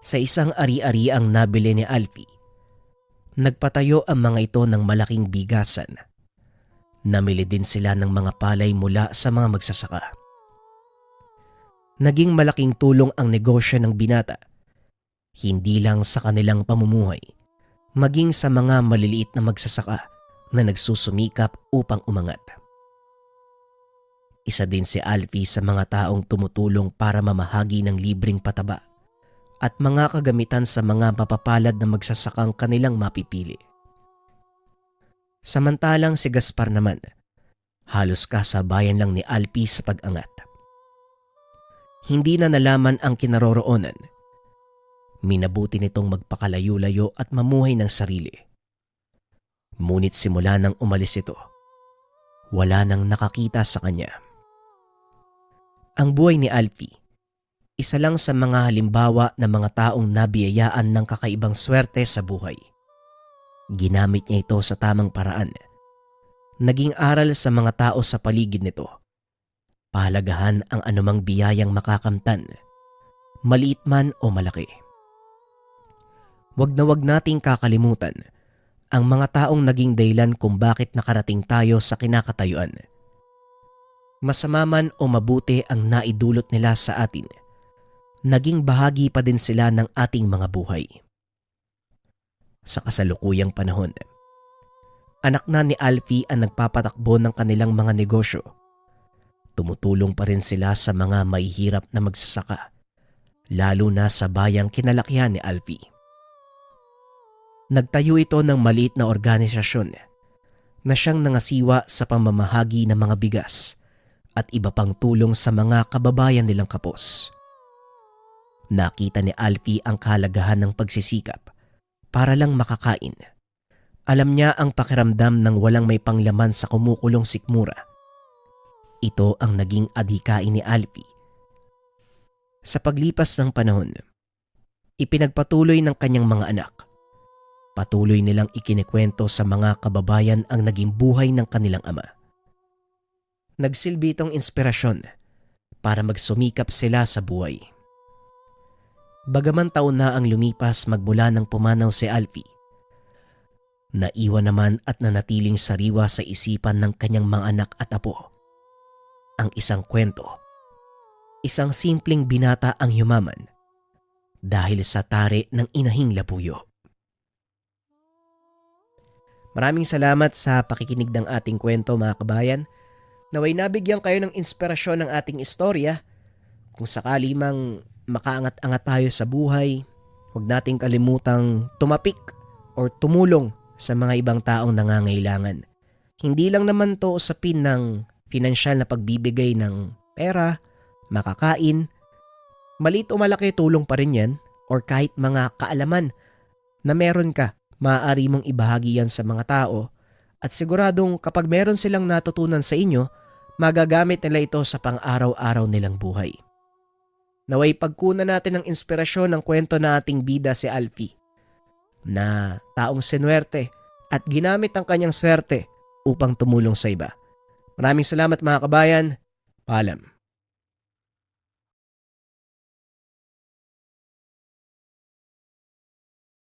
Sa isang ari-ariang nabili ni Alfie, nagpatayo ang mga ito ng malaking bigasan. Namili din sila ng mga palay mula sa mga magsasaka. Naging malaking tulong ang negosyo ng binata, hindi lang sa kanilang pamumuhay, maging sa mga maliliit na magsasaka na nagsusumikap upang umangat. Isa din si Alfie sa mga taong tumutulong para mamahagi ng libreng pataba at mga kagamitan sa mga mapapalad na magsasakang kanilang mapipili. Samantalang si Gaspar naman, halos kasabayan lang ni Alfie sa pag-angat. Hindi na nalaman ang kinaroroonan. Minabuti nitong magpakalayo-layo at mamuhay ng sarili. Ngunit simula nang umalis ito, wala nang nakakita sa kanya. Ang buhay ni Alfie, isa lang sa mga halimbawa ng mga taong nabiyayaan ng kakaibang swerte sa buhay. Ginamit niya ito sa tamang paraan. Naging aral sa mga tao sa paligid nito. Pahalagahan ang anumang biyayang makakamtan, maliit man o malaki. Wag nating kakalimutan ang mga taong naging dahilan kung bakit nakarating tayo sa kinakatayuan. Masama man o mabuti ang naidulot nila sa atin, naging bahagi pa din sila ng ating mga buhay. Sa kasalukuyang panahon, anak na ni Alfie ang nagpapatakbo ng kanilang mga negosyo. Tumutulong pa rin sila sa mga mahihirap na magsasaka, lalo na sa bayang kinalakihan ni Alfie. Nagtayo ito ng maliit na organisasyon na siyang nangasiwa sa pamamahagi ng mga bigas at iba pang tulong sa mga kababayan nilang kapos. Nakita ni Alfie ang kahalagahan ng pagsisikap para lang makakain. Alam niya ang pakiramdam ng walang may panglaman sa kumukulong sikmura. Ito ang naging adhikain ni Alfie. Sa paglipas ng panahon, ipinagpatuloy ng kanyang mga anak. Patuloy nilang ikinikwento sa mga kababayan ang naging buhay ng kanilang ama. Nagsilbi itong inspirasyon para magsumikap sila sa buhay. Bagaman taon na ang lumipas magmula ng pumanaw si Alfie, naiwan naman at nanatiling sariwa sa isipan ng kanyang mga anak at apo ang isang kwento. Isang simpleng binata ang yumaman dahil sa tare ng inahing labuyo. Maraming salamat sa pakikinig ng ating kwento mga kabayan. Naway nabigyan kayo ng inspirasyon ng ating istorya. Kung sakali mang makaangat-angat tayo sa buhay, huwag nating kalimutang tumapik or tumulong sa mga ibang taong nangangailangan. Hindi lang naman to usapin ng pinansyal na pagbibigay ng pera, makakain. Maliit o malaki tulong pa rin yan, or kahit mga kaalaman na meron ka, maaari mong ibahagi yan sa mga tao at siguradong kapag meron silang natutunan sa inyo, magagamit nila ito sa pang-araw-araw nilang buhay. Naway pagkunan natin ng inspirasyon ng kwento na ating bida si Alfie, na taong sinuwerte at ginamit ang kanyang swerte upang tumulong sa iba. Maraming salamat mga kabayan. Paalam.